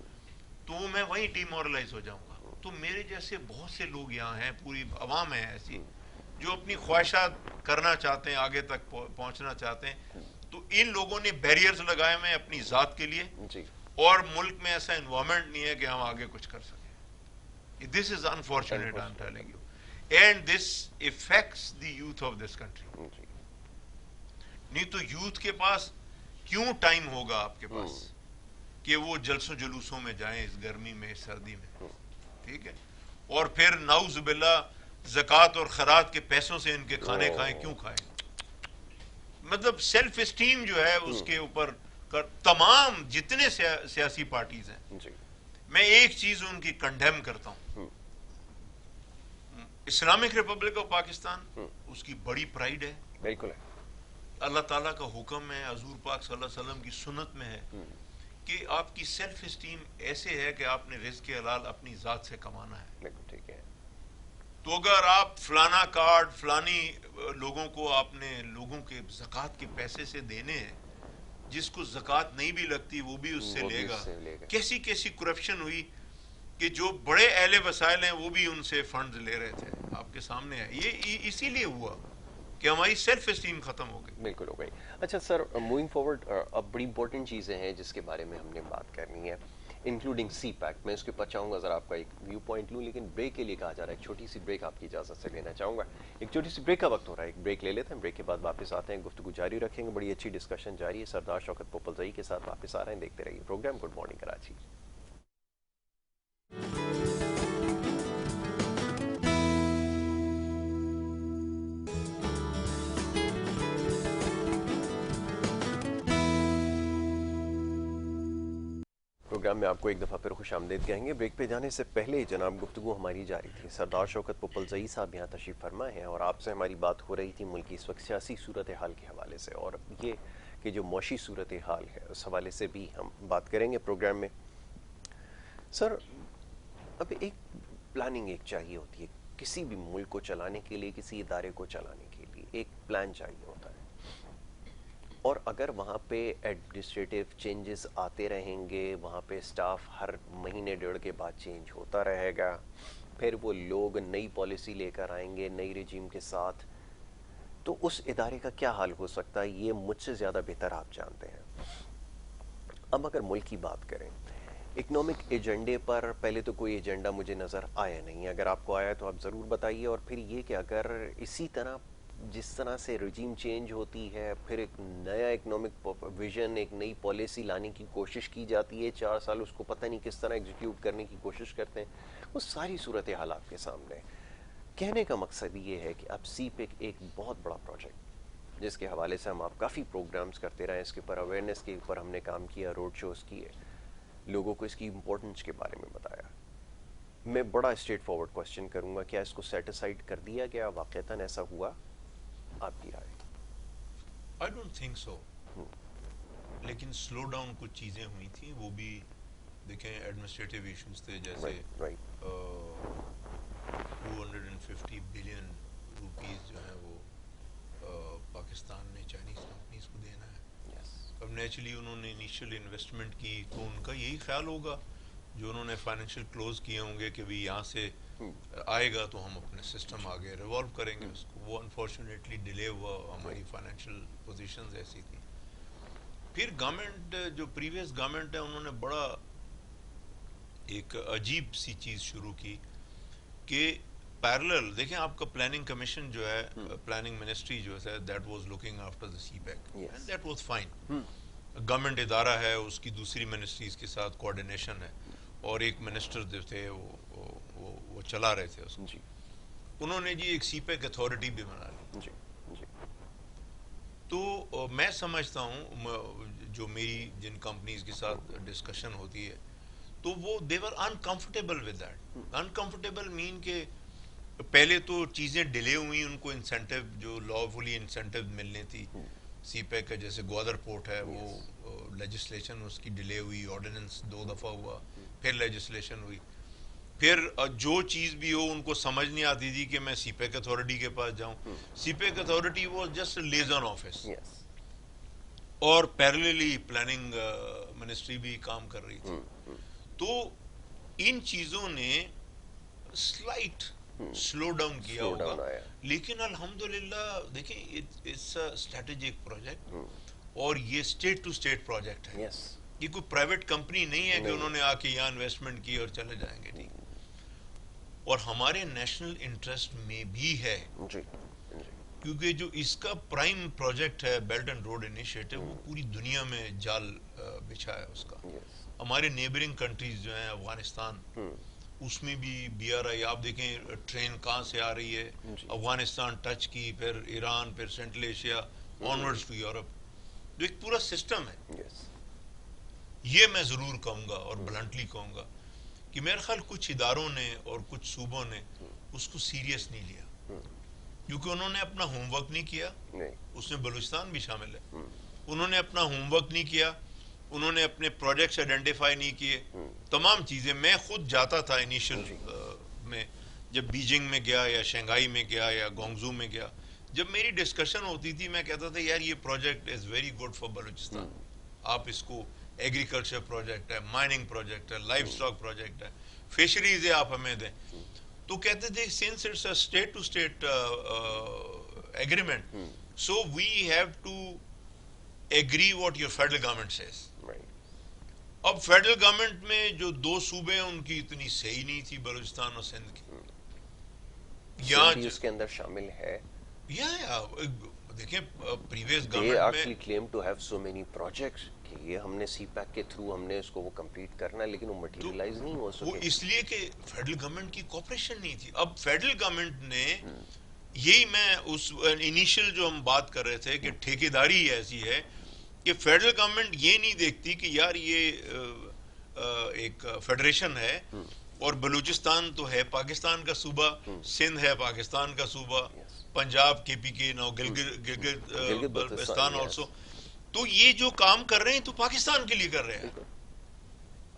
تو میں وہیں ڈی مورلائز ہو جاؤں گا. تو میرے جیسے بہت سے لوگ یہاں ہیں، پوری عوام ہے ایسی جو اپنی خواہشات کرنا چاہتے ہیں، آگے تک پہنچنا چاہتے ہیں. تو ان لوگوں نے بیریئرز لگائے ہوئے اپنی ذات کے لیے، اور ملک میں ایسا انوائرمنٹ نہیں ہے کہ ہم آگے کچھ کر سکیں. This is unfortunate, I'm telling you. And this affects the youth of this country. نہیں تو یوتھ کے پاس کیوں ٹائم ہوگا آپ کے پاس کہ وہ جلسوں جلوسوں میں جائیں اس گرمی میں، اس سردی میں. ٹھیک ہے، اور پھر نعوذ باللہ زکوٰۃ اور خیرات کے پیسوں سے ان کے کھانے کھائیں. کیوں کھائیں؟ مطلب سیلف اسٹیم جو ہے اس کے اوپر تمام جتنے سیاسی پارٹیز ہیں، میں ایک چیز ان کی کنڈیم کرتا ہوں. اسلامک ریپبلک آف پاکستان اس کی بڑی پرائیڈ ہے. بالکل ہے. اللہ تعالیٰ کا حکم ہے، حضور پاک صلی اللہ علیہ وسلم کی سنت میں ہے کہ آپ کی سیلف اسٹیم ایسے ہے کہ آپ نے رزق حلال اپنی ذات سے کمانا ہے. ٹھیک ہے. تو اگر آپ فلانا کارڈ فلانی لوگوں کو آپ نے لوگوں کے زکوٰۃ کے پیسے سے دینے ہیں، جس کو زکوٰۃ نہیں بھی لگتی وہ بھی اس سے لے گا. کیسی کیسی کرپشن ہوئی کہ جو بڑے اہل وسائل ہیں وہ بھی ان سے فنڈز لے رہے تھے. آپ کے سامنے ہے. یہ اسی لیے ہوا کہ ہماری سیلف اسٹیم ختم ہو گئی. بالکل ہو گئی. اچھا سر، موونگ فارورڈ اب بڑی امپورٹنٹ چیزیں ہیں جس کے بارے میں ہم نے بات کرنی ہے، انکلوڈنگ سی پیک. میں اس کے اوپر چاہوں گا ذرا آپ کا ایک ویو پوائنٹ لوں، لیکن بریک کے لیے کہا جا رہا ہے. ایک چھوٹی سی بریک آپ کی اجازت سے لینا چاہوں گا. ایک چھوٹی سی بریک کا وقت ہو رہا ہے، ایک بریک لے لیتے ہیں. بریک کے بعد واپس آتے ہیں، گفتگو جاری رکھیں گے. بڑی اچھی ڈسکشن جاری ہے. سردار شوکت پوپلزئی کے ساتھ واپس آ رہے ہیں. دیکھتے رہیے programme good morning Karachi. Programme میں آپ کو ایک دفعہ پھر خوش آمدید کہیں گے. بریک پہ جانے سے پہلے جناب گفتگو ہماری جاری تھی. سردار شوکت پوپلزئی صاحب یہاں تشریف فرما ہیں اور آپ سے ہماری بات ہو رہی تھی ملک کی اس وقت سیاسی صورتحال کے حوالے سے، اور یہ کہ جو معاشی صورتحال ہے اس حوالے سے بھی ہم بات کریں گے پروگرام میں. سر، اب ایک پلاننگ ایک چاہیے ہوتی ہے کسی بھی ملک کو چلانے کے لیے، کسی ادارے کو چلانے کے لیے ایک پلان چاہیے ہوتا ہے. اور اگر وہاں پہ ایڈمنسٹریٹو چینجز آتے رہیں گے، وہاں پہ سٹاف ہر مہینے ڈیڑھ کے بعد چینج ہوتا رہے گا، پھر وہ لوگ نئی پالیسی لے کر آئیں گے نئی رجیم کے ساتھ، تو اس ادارے کا کیا حال ہو سکتا ہے یہ مجھ سے زیادہ بہتر آپ جانتے ہیں. اب اگر ملک کی بات کریں، اکنامک ایجنڈے پر پہلے تو کوئی ایجنڈا مجھے نظر آیا نہیں. اگر آپ کو آیا تو آپ ضرور بتائیے. اور پھر یہ کہ اگر اسی طرح جس طرح سے رجیم چینج ہوتی ہے، پھر ایک نیا اکنامک ویژن، ایک نئی پالیسی لانے کی کوشش کی جاتی ہے، 4 سال اس کو پتہ نہیں کس طرح ایگزیکیوٹ کرنے کی کوشش کرتے ہیں، وہ ساری صورتحال آپ کے سامنے. کہنے کا مقصد یہ ہے کہ اب سی پیک ایک بہت بڑا پروجیکٹ جس کے حوالے سے ہم آپ کافی پروگرامز کرتے رہے، اس کے اوپر اویئرنیس کے اوپر ہم نے کام کیا، روڈ شوز کیے، لوگوں کو اس کی امپورٹنس کے بارے میں بتایا. میں بڑا اسٹریٹ فارورڈ کوسچن کروں گا، کیا اس کو سیٹ اسائڈ کر دیا گیا؟ واقعتاً ایسا ہوا؟ آپ کی رائے؟ I don't think so. لیکن سلو ڈاؤن کچھ چیزیں ہوئی تھیں، وہ بھی دیکھیں ایڈمنسٹریٹو ایشوز تھے، جیسے 250 بلین روپیز جو ہیں وہ پاکستان نے چائنیز کمپنیز کو دینا ہے. اب نیچرلی انہوں نے انیشیل انویسٹمنٹ کی تو ان کا یہی خیال ہوگا جو انہوں نے فائنینشیل کلوز کیے ہوں گے کہ بھی یہاں سے آئے گا تو ہم اپنے سسٹم آگے ریوالو کریں گے اس کو. وہ انفارچونیٹلی ڈیلے ہوا، ہماری فائنینشیل پوزیشنز ایسی تھی. پھر گورنمنٹ جو پریویس گورنمنٹ ہے انہوں نے بڑا ایک عجیب سی چیز شروع کی کہ پیرلل دیکھیں آپ کا پلاننگ کمیشن جو ہے، پلاننگ منسٹری جو ہے، that was looking after the CPEC and that was fine. Government ادارہ ہے، اس کی دوسری منسٹریز کے ساتھ کوآرڈینیشن ہے، اور ایک منسٹر جو تھے وہ چلا رہے تھے اس کو. انہوں نے جی ایک سی پیک اتھارٹی بھی بنا لی. تو میں سمجھتا ہوں جو میری جن کمپنیز کے ساتھ ڈسکشن ہوتی ہے تو وہ دے ور انکمفرٹیبل ود دیٹ. انکمفرٹیبل مین کہ پہلے تو چیزیں ڈیلے ہوئی, ان کو انسینٹیو جو لا فلی انسینٹیو ملنی تھی سی پیک کا, جیسے گوادر پورٹ ہے وہ لیجسلیشن اس کی ڈیلے ہوئی, آرڈیننس 2 دفعہ ہوا, پھر لیجسلیشن ہوئی, پھر جو چیز بھی ہو ان کو سمجھ نہیں آتی تھی کہ میں سی پیک اتھارٹی کے پاس جاؤں. CPEC authority was just liaison office, اور پیرللی پلاننگ منسٹری بھی کام کر رہی تھی. تو ان چیزوں نے سلائٹ سلو ڈاؤن کیا ہوگا, لیکن الحمدللہ دیکھیں اٹس اے اسٹریٹجک پروجیکٹ, اور یہ اسٹیٹ ٹو اسٹیٹ پروجیکٹ ہے. یہ کوئی پرائیویٹ کمپنی نہیں ہے کہ انہوں نے آ کے یہاں انویسٹمنٹ کی اور چلے جائیں گے, ٹھیک. اور ہمارے نیشنل انٹرسٹ میں بھی ہے, کیونکہ جو اس کا پرائم پروجیکٹ ہے بیلٹ اینڈ روڈ انیشیٹو, وہ پوری دنیا میں جال بچھا ہے اس کا. ہمارے نیبرنگ کنٹریز جو ہیں, افغانستان, اس میں بھی بی آر آئی, آپ دیکھیں ٹرین کہاں سے آ رہی ہے, افغانستان ٹچ کی, پھر ایران, پھر Central Asia, onwards to Europe, جو ایک پورا سسٹم ہے. یہ میں ضرور کہوں گا اور بلنٹلی کہوں گا کہ میرے خیال کچھ اداروں نے اور کچھ صوبوں نے اس کو سیریس نہیں لیا, کیونکہ انہوں نے اپنا ہوم ورک نہیں کیا. اس میں بلوچستان بھی شامل ہے. انہوں نے اپنا ہوم ورک نہیں کیا, انہوں نے اپنے پروجیکٹس آئیڈینٹیفائی نہیں کیے, تمام چیزیں. میں خود جاتا تھا انیشل میں, جب بیجنگ میں گیا یا شنگھائی میں گیا یا گونگزو میں گیا, جب میری ڈسکشن ہوتی تھی میں کہتا تھا یار یہ project is very good for Balochistan, آپ اس کو ایگریکلچر پروجیکٹ ہے, مائننگ پروجیکٹ ہے, لائف اسٹاک پروجیکٹ ہے, فشریز ہے, آپ ہمیں دیں. تو کہتے تھے since it's a state to state agreement, so we have to agree what your federal government says. اب فیڈرل گورنمنٹ میں جو 2 صوبے ہیں ان کی اتنی صحیح نہیں تھی, بلوچستان اور سندھ کی. یہاں اس کے اندر شامل ہے, دیکھیں پریویس گورنمنٹ میں claim to have so many projects کہ یہ ہم نے سی پیک کے تھرو ہم نے اس کو وہ کمپلیٹ کرنا ہے, لیکن وہ مٹیریلائز نہیں ہو سکے. وہ اس لیے کہ فیڈرل گورنمنٹ کی کوپریشن نہیں تھی. اب فیڈرل گورنمنٹ نے یہی, میں اس انیشل جو ہم بات کر رہے تھے کہ ٹھیکیداری ایسی ہے کہ فیڈرل گورنمنٹ یہ نہیں دیکھتی کہ یار یہ ایک فیڈریشن ہے اور بلوچستان تو ہے پاکستان کا صوبہ, سندھ ہے پاکستان کا صوبہ, پنجاب کے پی کے, نو گلگت بلتستان آلسو. تو یہ جو کام کر رہے ہیں تو پاکستان کے لیے کر رہے ہیں.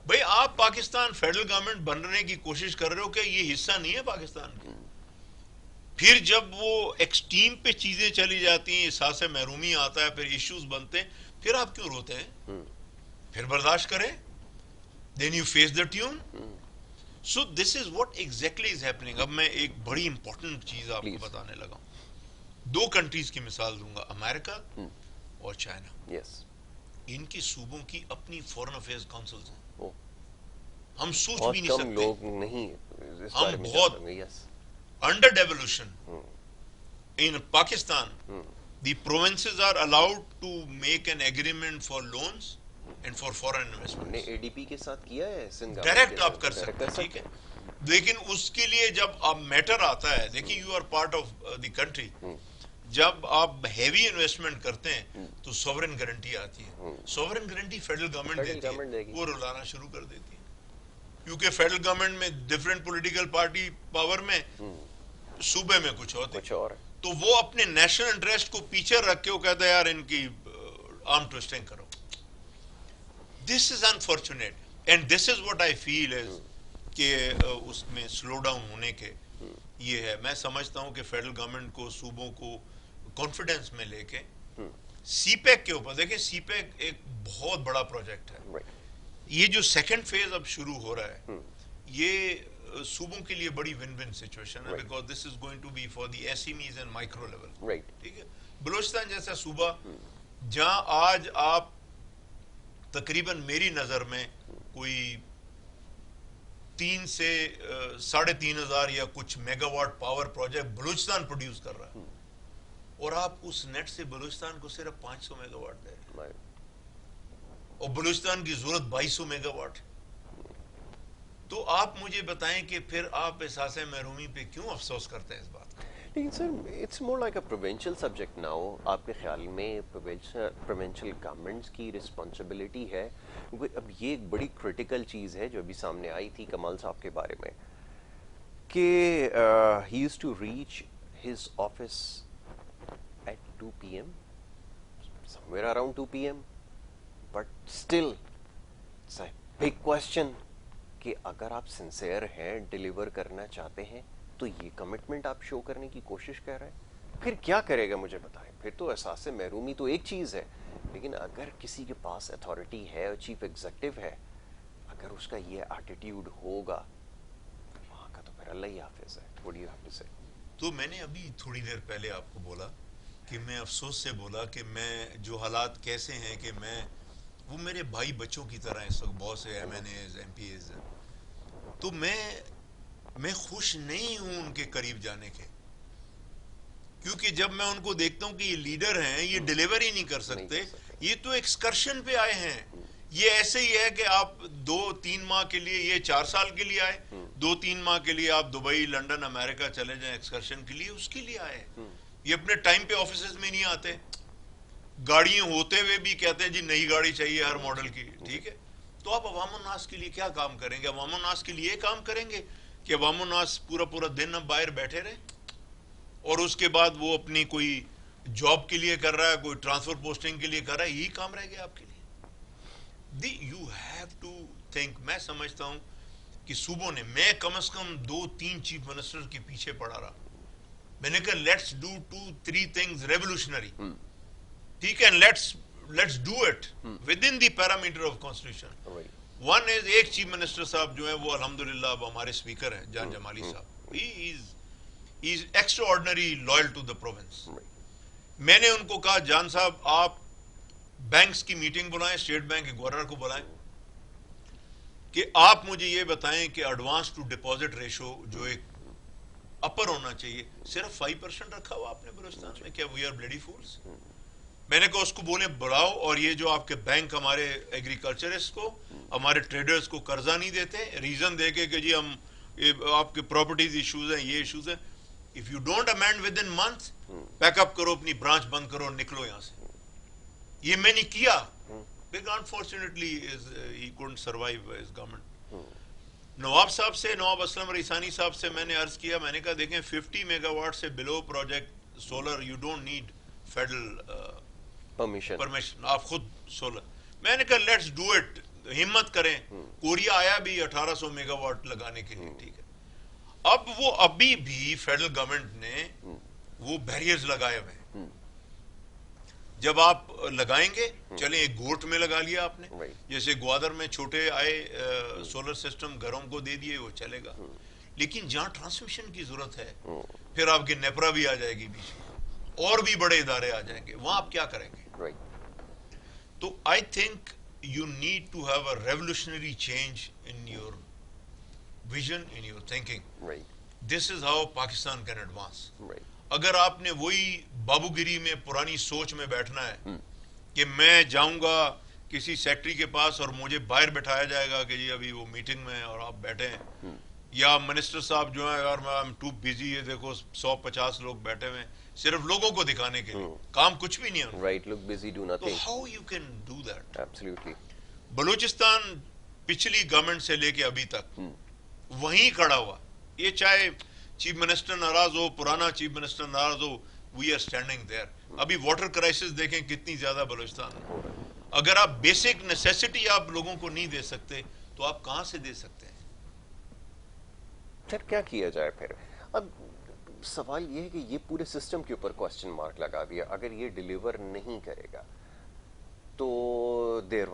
بھئی آپ پاکستان فیڈرل گورنمنٹ بننے کی کوشش کر رہے ہو کہ یہ حصہ نہیں ہے پاکستان کا. پھر جب وہ ایکسٹریم پہ چیزیں چلی جاتی ہیں, احساس محرومی آتا ہے, پھر ایشوز بنتے ہیں, پھر آپ کیوں روتے ہیں؟ پھر برداشت کریں. Then you face the tune. So this is what exactly is happening. اب میں ایک بڑی امپورٹنٹ چیز آپ کو بتانے لگا ہوں. 2 کنٹریز کی مثال دوں گا, امریکہ اور چائنا. ان کی صوبوں کی اپنی فورن افیئرز کونسلز ہیں. ہم سوچ بھی نہیں سکتے, لوگ نہیں, ہم بہت under devolution. In Pakistan the provinces are allowed to make an agreement for loans and for foreign investments. A D P کے ساتھ کیا ہے سندھ ڈائریکٹ آپ کر سکتے ہیں, ٹھیک ہے. لیکن اس کے لیے جب آپ میٹر آتا ہے, دیکھیں you are part of the country, جب آپ ہیوی انویسٹمنٹ کرتے ہیں تو سوورن گارنٹی آتی ہے. سوورن گارنٹی فیڈرل گورنمنٹ دیتی ہے, وہ رلانا شروع کر دیتی ہے, کیونکہ فیڈرل گورنمنٹ میں ڈفرینٹ پولیٹیکل پارٹی پاور میں, صوبے میں کچھ اور ہے. تو وہ اپنے نیشنل انٹرسٹ کو پیچھے رکھ کے وہ کہتا ہے یار ان کی آرم ٹوسٹنگ کرو. This is unfortunate and this is what I feel is کہ اس میں سلو ڈاؤن ہونے کے یہ ہے. میں سمجھتا ہوں کہ فیڈرل گورنمنٹ کو صوبوں کو کانفیڈنس میں لے کے سی پیک کے اوپر, دیکھیں سی پیک ایک بہت بڑا پروجیکٹ ہے. یہ جو سیکنڈ فیز اب شروع ہو رہا ہے, یہ صوبوں کے لیے بڑی ون ون سچویشن ہے, because this is going to be for the S M Es and micro level. ٹھیک ہے, بلوچستان جیسا صوبہ جہاں آج آپ تقریباً میری نظر میں کوئی 3 سے 3,500 یا کچھ mega what power project Balochistan produce کر رہا ہے, اور آپ اس نیٹ سے بلوچستان کو صرف 500 میگا واٹ دے رہے ہیں, اور بلوچستان کی ضرورت 2200 میگا واٹ. تو آپ مجھے بتائیں کہ پھر آپ احساس محرومی پہ کیوں افسوس کرتے ہیں اس بات کا؟ لیکن sir it's more like a provincial subject now. آپ کے خیال میں پروونشل گورنمنٹس کی رسپانسبلٹی ہے؟ کیونکہ اب یہ ایک بڑی کریٹیکل چیز ہے جو ابھی سامنے آئی تھی کمال صاحب کے بارے میں کہ he used to reach his office at 2 PM, somewhere around 2 PM, but still it's a big question کہ اگر آپ سنسیئر ہیں, ڈیلیور کرنا چاہتے ہیں, تو یہ کمٹمنٹ آپ شو کرنے کی کوشش کر رہے ہیں, پھر کیا کرے گا مجھے بتائیں. پھر تو احساس محرومی تو ایک چیز ہے, لیکن اگر کسی کے پاس اتھارٹی ہے اور چیف ایگزیکٹو ہے, اگر اس کا یہ ایٹیٹیوڈ ہوگا وہاں کا, تو پھر اللہ ہی حافظ ہے. What do you have to say? تو میں نے ابھی تھوڑی دیر پہلے آپ کو بولا کہ میں افسوس سے بولا کہ میں جو حالات کیسے ہیں کہ وہ میرے بھائی بچوں کی طرح اس وقت بہت سے MNAs MPAs ہیں, تو میں خوش نہیں ہوں ان کے قریب جانے کے, کیونکہ جب میں ان کو دیکھتا ہوں کہ یہ لیڈر ہیں, یہ ڈیلیور ہی نہیں کر سکتے, یہ تو ایکسکرشن پہ آئے ہیں. یہ ایسے ہی ہے کہ آپ 2-3 ماہ کے لیے, یہ 4 سال کے لیے آئے, 2-3 ماہ کے لیے آپ دبئی, لنڈن, امریکہ چلے جائیں ایکسکرشن کے لیے, اس کے لیے آئے. یہ اپنے ٹائم پہ آفیسز میں نہیں آتے, گاڑیاں ہوتے ہوئے بھی کہتے ہیں جی نئی گاڑی چاہیے ہر ماڈل کی. ٹھیک ہے, تو آپ عوام الناس کے لیے کیا کام کریں گے؟ عوام الناس کے لیے کام کریں گے کہ عوام الناس پورا دن اب باہر بیٹھے رہے, اور اس کے بعد وہ اپنی کوئی جاب کے لیے کر رہا ہے, کوئی ٹرانسفر پوسٹنگ کے لیے کر رہا ہے, یہی کام رہ گیا آپ کے لیے؟ You have to think. میں سمجھتا ہوں کہ صوبوں نے, میں کم از کم 2-3 چیف منسٹر کے پیچھے پڑا رہا, میں نے کہا لیٹس ڈو 2-3 things ریولیوشنری. ٹھیک ہے, let's do it with in the parameter of constitution. One is, ایک چیف منسٹر صاحب جو ہیں وہ الحمدللہ اب ہمارے اسپیکر ہیں, جان جمالی صاحب. He is extraordinary loyal to the province. میں نے ان کو کہا جان صاحب آپ بینکس کی میٹنگ بلائیں, اسٹیٹ بینک کے گورنر کو بلائیں, کہ آپ مجھے یہ بتائیں کہ ایڈوانس ٹو ڈپازٹ ریشو جو ایک اپر ہونا چاہیے, صرف 5% رکھا ہوا آپ نے بلوچستان میں. کیا وی آر بلیڈی فولس؟ میں نے کہا اس کو بولیں بڑھاؤ, اور یہ جو آپ کے بینک ہمارے ایگریکلچرسٹ کو, ہمارے ٹریڈرز کو قرضہ نہیں دیتے, ریزن دے کے کہ جی ہم آپ کے پراپرٹیز ایشوز ہیں, یہ ایشوز ہیں. If you don't amend within month, pack up کرو, اپنی برانچ بند کرو, نکلو یہاں سے. یہ میں نے کیا, but unfortunately he couldn't survive his government. نواب صاحب سے, نواب اسلم ریسانی صاحب سے میں نے عرض کیا, میں نے کہا دیکھیں 50 میگا واٹ سے below project solar you don't need federal permission, آپ خود سولر. میں نے کہا لیٹس ڈو اٹ, ہمت کریں. کوریا آیا بھی 1800 میگا واٹ لگانے کے لیے. ٹھیک ہے, اب وہ ابھی بھی فیڈرل گورنمنٹ نے وہ بیریئرز لگائے ہوئے ہیں. جب آپ لگائیں گے, چلیں ایک گوٹ میں لگا لیا آپ نے, جیسے گوادر میں چھوٹے آئے سولر سسٹم گھروں کو دے دیے, وہ چلے گا. لیکن جہاں ٹرانسمیشن کی ضرورت ہے, پھر آپ کے نیپرا بھی آ جائے گی بیچ میں, اور بھی بڑے ادارے آ جائیں گے, وہاں آپ کیا کریں گے؟ تو I think you need to have a revolutionary change in your vision, in your thinking. This is how Pakistan can advance. اگر آپ نے وہی بابو گیری میں پرانی سوچ میں بیٹھنا ہے کہ میں جاؤں گا کسی سیکٹری کے پاس اور مجھے باہر بٹھایا جائے گا کہ جی ابھی وہ میٹنگ میں اور آپ بیٹھے ہیں, یا منسٹر صاحب جو ہیں یار میں ٹو بزی, یہ دیکھو 150 لوگ بیٹھے ہوئے ہیں صرف لوگوں کو دکھانے کے لیے, کام کچھ بھی نہیں ہے. Right, look busy, do nothing. So how you can do that? Absolutely. Balochistan پچھلی گورنمنٹ سے لے کے ابھی تک وہیں کھڑا ہوا. یہ چاہے چیف منسٹر ناراض ہو, پرانا چیف منسٹر ناراض ہو, وی آر اسٹینڈنگ دیئر. ابھی واٹر کرائسس دیکھیں کتنی زیادہ بلوچستان میں. اگر آپ بیسک نیسیسٹی آپ لوگوں کو نہیں دے سکتے تو آپ کہاں سے دے سکتے ہیں؟ پھر کیا کیا جائے؟ پھر اب سوال یہ ہے کہ یہ پورے سسٹم کے اوپر کوسچن مارک لگا دیا. اگر یہ ڈیلیور نہیں کرے گا تو there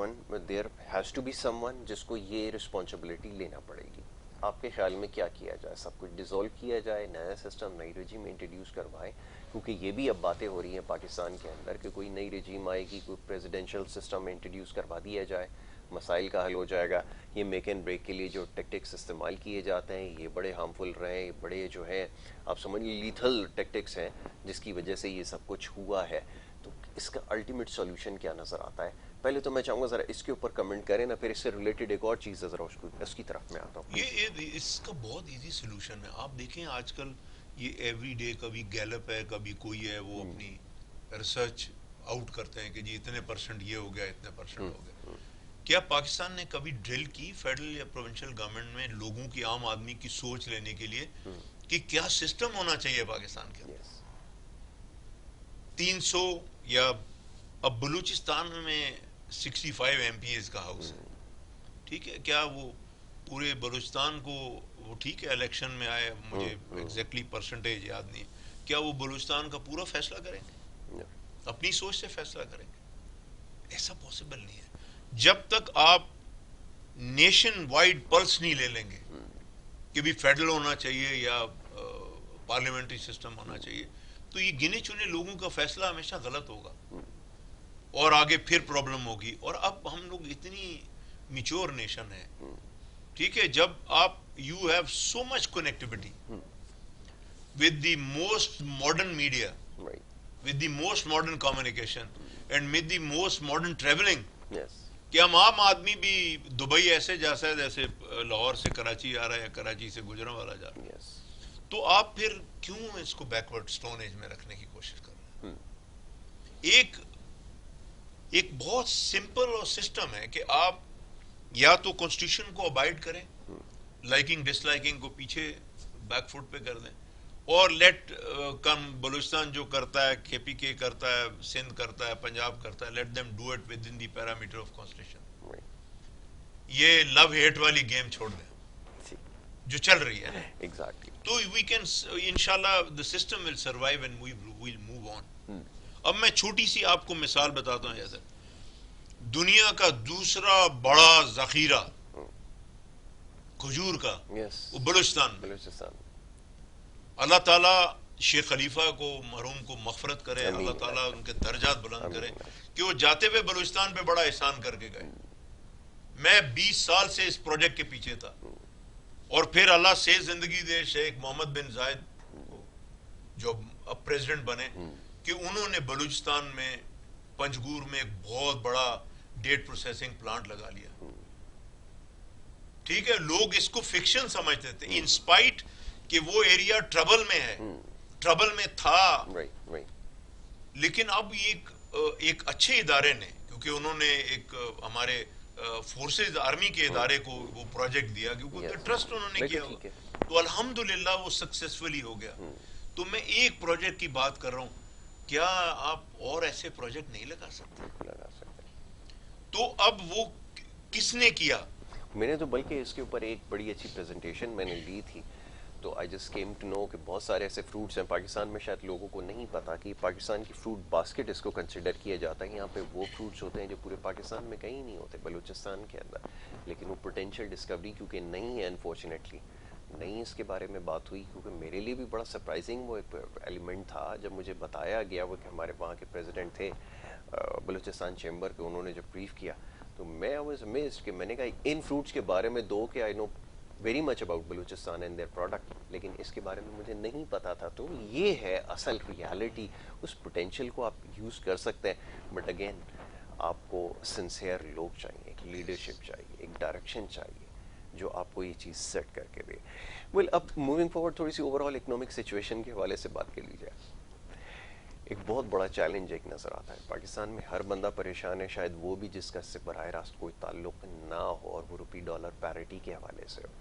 has to be someone جس کو یہ رسپانسبلٹی لینا پڑے گی. آپ کے خیال میں کیا کیا جائے؟ سب کچھ ڈیزولو کیا جائے, نیا سسٹم, نئی رجیم انٹروڈیوس کروائیں؟ کیونکہ یہ بھی اب باتیں ہو رہی ہیں پاکستان کے اندر کہ کوئی نئی رجیم آئے گی, کوئی پریزیڈینشل سسٹم انٹروڈیوس کروا دیا جائے, مسائل کا حل ہو جائے گا. یہ میک اینڈ بریک کے لیے جو ٹیکٹکس استعمال کیے جاتے ہیں یہ بڑے ہارمفل رہے, بڑے جو ہیں آپ سمجھ لیتھل ٹیکٹکس ہیں جس کی وجہ سے یہ سب کچھ ہوا ہے. تو اس کا الٹیمیٹ سولوشن کیا نظر آتا ہے؟ پہلے تو میں چاہوں گا ذرا اس کے اوپر کمنٹ کریں نا, پھر اس سے ریلیٹڈ ایک اور چیز ہے ذرا اس کی طرف میں آتا ہوں. یہ اس کا بہت ایزی سولوشن ہے. آپ دیکھیں آج کل یہ ایوری ڈے کبھی گیلپ ہے کبھی کوئی ہے وہ اپنی ریسرچ آؤٹ کرتے ہیں کہ جی اتنے پرسنٹ یہ ہو گیا اتنے پرسنٹ ہو گیا. کیا پاکستان نے کبھی ڈرل کی فیڈرل یا پروونشل گورنمنٹ میں لوگوں کی عام آدمی کی سوچ لینے کے لیے کہ کیا سسٹم ہونا چاہیے پاکستان کے اندر؟ 300 یا اب بلوچستان میں 65 ایم پی ایز کا ہاؤس ہے, ٹھیک ہے, کیا وہ پورے بلوچستان کو وہ ٹھیک ہے الیکشن میں آئے, مجھے ایگزیکٹلی پرسنٹیج یاد نہیں, کیا وہ بلوچستان کا پورا فیصلہ کریں گے؟ اپنی سوچ سے فیصلہ کریں گے؟ ایسا پاسبل نہیں ہے. جب تک آپ نیشن وائڈ پلس نہیں لے لیں گے کہ بھی فیڈرل ہونا چاہیے یا پارلیمنٹری سسٹم ہونا چاہیے, تو یہ گنے چنے لوگوں کا فیصلہ ہمیشہ غلط ہوگا اور آگے پھر پرابلم ہوگی. اور اب ہم لوگ اتنی میچور نیشن ہے, ٹھیک ہے, جب آپ you have so much connectivity with the most modern media, with the most modern communication and with the most modern travelling, کہ ہم عام آدمی بھی دبئی ایسے جیسا ہے جیسے لاہور سے کراچی آ رہا ہے یا کراچی سے گجران والا جا رہا ہے, تو آپ پھر کیوں اس کو بیکورڈ سٹون ایج میں رکھنے کی کوشش کر رہے ہیں؟ ایک بہت سمپل اور سسٹم ہے کہ آپ یا تو کانسٹیٹیوشن کو ابائڈ کریں, لائکنگ ڈس لائکنگ کو پیچھے بیک فٹ پہ کر دیں, اور لیٹ کم بلوچستان جو کرتا ہے, کے پی کے کرتا ہے, سندھ کرتا ہے, پنجاب کرتا ہے, let them do it with in the parameter of constitution. یہ لو ہیٹ والی گیم چھوڑ دیں جو چل رہی ہے, تو وی کین انشاءاللہ the system will survive and we will move on. اب میں چھوٹی سی آپ کو مثال بتاتا ہوں. جیسے دنیا کا دوسرا بڑا ذخیرہ کھجور کا وہ بلوچستان میں. اللہ تعالیٰ شیخ خلیفہ کو مرحوم کو مغفرت کرے, اللہ تعالیٰ ان کے درجات بلند کرے, کہ وہ جاتے ہوئے بلوچستان پہ بڑا احسان کر کے گئے. میں 20 سال سے اس پروجیکٹ کے پیچھے تھا, اور پھر اللہ سے زندگی دے شیخ محمد بن زائد جو اب پریزیڈنٹ بنے, کہ انہوں نے بلوچستان میں پنجگور میں ایک بہت بڑا ڈیٹ پروسیسنگ پلانٹ لگا لیا. ٹھیک ہے, لوگ اس کو فکشن سمجھتے تھے ان سپائٹ کہ وہ ایریا ٹربل میں ہے, ٹربل میں تھا, لیکن اب ایک اچھے ادارے نے, کیونکہ انہوں نے ایک ہمارے فورسز آرمی کے ادارے کو وہ پروجیکٹ دیا, کیونکہ ٹرسٹ انہوں نے کیا, تو الحمدللہ وہ سکسیسفلی ہو گیا. تو میں ایک پروجیکٹ کی بات کر رہا ہوں, کیا آپ اور ایسے پروجیکٹ نہیں لگا سکتے؟ تو اب وہ کس نے کیا؟ میں نے تو بلکہ اس کے اوپر ایک بڑی اچھی پریزنٹیشن میں نے لی تھی, تو I just came to know کہ بہت سارے ایسے فروٹس ہیں پاکستان میں, شاید لوگوں کو نہیں پتا کہ پاکستان کی فروٹ باسکٹ اس کو کنسیڈر کیا جاتا ہے. یہاں پہ وہ فروٹس ہوتے ہیں جو پورے پاکستان میں کہیں نہیں ہوتے, بلوچستان کے اندر, لیکن وہ پوٹینشیل ڈسکوری کیونکہ نہیں ہے, انفارچونیٹلی نہیں اس کے بارے میں بات ہوئی. کیونکہ میرے لیے بھی بڑا سرپرائزنگ وہ ایک ایلیمنٹ تھا جب مجھے بتایا گیا وہ کہ ہمارے وہاں کے پریزیڈنٹ تھے بلوچستان چیمبر کے, انہوں نے جب بریف کیا تو میں واز امیزڈ کہ میں نے کہا ان فروٹس کے بارے میں دو کہ I know very much about Balochistan and their product, لیکن اس کے بارے میں مجھے نہیں پتا تھا. تو یہ ہے اصل ریالٹی, اس پوٹینشیل کو آپ یوز کر سکتے ہیں, بٹ اگین آپ کو سنسیئر لوگ چاہیے, ایک لیڈرشپ چاہیے, ایک ڈائریکشن چاہیے جو آپ کو یہ چیز سیٹ کر کے دے. ویل اب موونگ فارورڈ تھوڑی سی اوور آل اکنامک سچویشن کے حوالے سے بات کر لی جائے. ایک بہت بڑا چیلنج ایک نظر آتا ہے پاکستان میں, ہر بندہ پریشان ہے, شاید وہ بھی جس کا اس سے براہ راست کوئی تعلق نہ ہو, اور وہ روپی ڈالر پیرٹی کے حوالے سے ہو.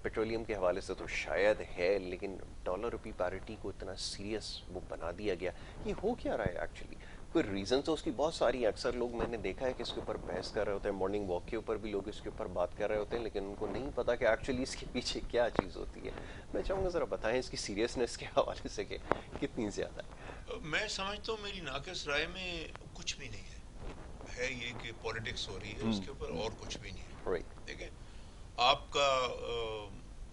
پیٹرولیم کے حوالے سے تو شاید ہے, لیکن ڈالر روپی پیرٹی کو اتنا سیریس وہ بنا دیا گیا. یہ ہو کیا رہا ہے ایکچولی؟ کوئی ریزن تو اس کی بہت ساری, اکثر لوگ میں نے دیکھا ہے کہ اس کے اوپر بحث کر رہے ہوتے ہیں, مارننگ واک کے اوپر بھی لوگ اس کے اوپر بات کر رہے ہوتے ہیں, لیکن ان کو نہیں پتا کہ ایکچولی اس کے پیچھے کیا چیز ہوتی ہے. میں چاہوں گا ذرا بتائیں اس کی سیریسنس کے حوالے سے کہ کتنی زیادہ ہے. میں سمجھتا ہوں میری ناقص رائے میں کچھ بھی نہیں ہے یہ کہ پولیٹکس ہو رہی ہے, اس کے اوپر اور کچھ بھی نہیں ہے. دیکھیں, آپ کا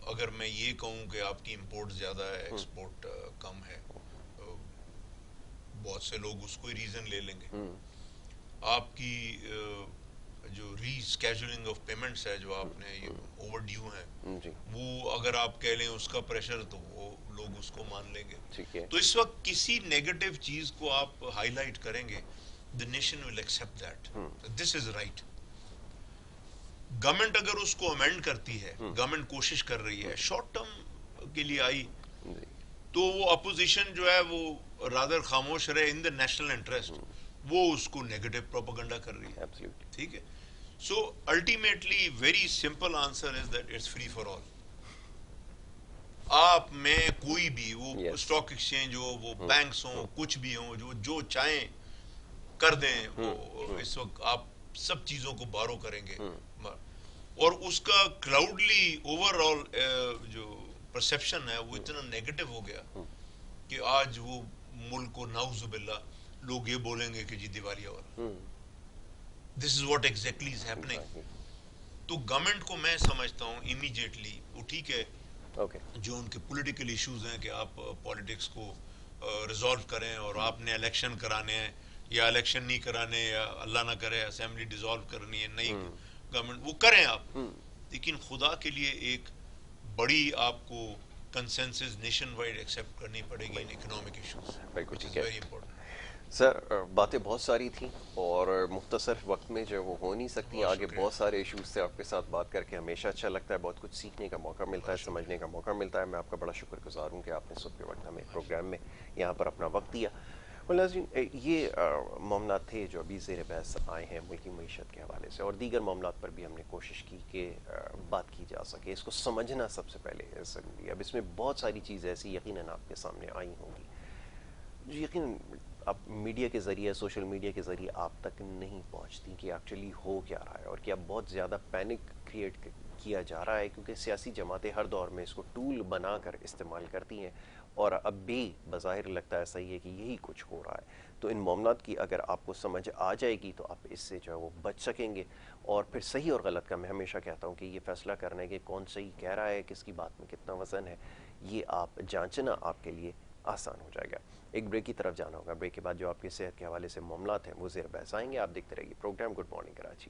اگر میں یہ کہوں کہ آپ کی امپورٹ زیادہ ہے, ایکسپورٹ کم ہے, بہت سے لوگ اس کو ہی ریزن لے لیں گے. آپ کی جو ری اسکیجولنگ آف پیمنٹس ہے جو آپ نے اوور ڈیو ہیں, وہ اگر آپ کہہ لیں اس کا پریشر, تو وہ لوگ اس کو مان لیں گے. تو اس وقت کسی نیگیٹو چیز کو آپ ہائی لائٹ کریں گے, the nation will accept that. This is right. Government اگر اس کو امینڈ کرتی ہے, گورنمنٹ کوشش کر رہی ہے, شارٹ ٹرم کے لیے آئی, تو وہ اپوزیشن جو ہے وہ رادر خاموش رہے ان دا نیشنل انٹرسٹ، وہ اس کو نیگیٹو پروپیگنڈا کر رہی ہے. ٹھیک ہے. So ultimately very simple answer is that it's free for all. آپ میں کوئی بھی، وہ اسٹاک ایکسچینج ہو، وہ بینکس ہوں، کچھ بھی ہوں، جو چاہیں کر دیں. وہ اس وقت آپ سب چیزوں کو بارو کریں گے، اور اس کا کراؤڈلی اوور آل جو پرسیپشن ہے وہ اتنا نیگیٹو ہو گیا کہ آج وہ ملک کو نعوذ باللہ لوگ یہ بولیں گے کہ جی دیوالیہ ہو رہا. This is what exactly is happening. تو گورنمنٹ کو میں سمجھتا ہوں امیڈیٹلی وہ ٹھیک ہے جو ان کے پولیٹیکل ایشوز ہیں کہ آپ پالیٹکس کو ریزالو کریں اور آپ نے الیکشن کرانے ہیں یا الیکشن نہیں کرانے، یا اللہ نہ کرے اسمبلی ڈیزالو کرنی ہے، نہیں گورنمنٹ وہ کریں آپ، لیکن خدا کے لیے ایک بڑی آپ کو کنسنسس نیشن وائڈ ایکسیپٹ کرنی پڑے گی ان economic issues. Very important. Sir باتیں بہت ساری تھیں اور مختصر وقت میں جو وہ ہو نہیں سکتی. آگے بہت سارے ایشوز سے آپ کے ساتھ بات کر کے ہمیشہ اچھا لگتا ہے، بہت کچھ سیکھنے کا موقع ملتا ہے، سمجھنے کا موقع ملتا ہے. میں آپ کا بڑا شکر گزار ہوں کہ آپ نے صبح کے وقت ہمیں پروگرام میں یہاں پر اپنا وقت دیا. یہ معاملات تھے جو ابھی زیر بحث آئے ہیں ملکی معیشت کے حوالے سے، اور دیگر معاملات پر بھی ہم نے کوشش کی کہ بات کی جا سکے. اس کو سمجھنا سب سے پہلے ضروری ہے. اب اس میں بہت ساری چیزیں ایسی یقیناً آپ کے سامنے آئی ہوں گی جو یقیناً اب میڈیا کے ذریعے، سوشل میڈیا کے ذریعے آپ تک نہیں پہنچتی کہ ایکچولی ہو کیا رہا ہے، اور کیا بہت زیادہ پینک کریٹ کیا جا رہا ہے، کیونکہ سیاسی جماعتیں ہر دور میں اس کو ٹول بنا کر استعمال کرتی ہیں، اور اب بھی بظاہر لگتا ہے صحیح ہے کہ یہی کچھ ہو رہا ہے. تو ان معاملات کی اگر آپ کو سمجھ آ جائے گی تو آپ اس سے جو ہے وہ بچ سکیں گے. اور پھر صحیح اور غلط کا میں ہمیشہ کہتا ہوں کہ یہ فیصلہ کرنا ہے کہ کون صحیح کہہ رہا ہے، کس کی بات میں کتنا وزن ہے، یہ آپ جانچنا آپ کے لیے آسان ہو جائے گا. ایک بریک کی طرف جانا ہوگا. بریک کے بعد جو آپ کی صحت کے حوالے سے معاملات ہیں وہ زیر بحث آئیں گے. آپ دیکھتے رہیے پروگرام گڈ مارننگ کراچی.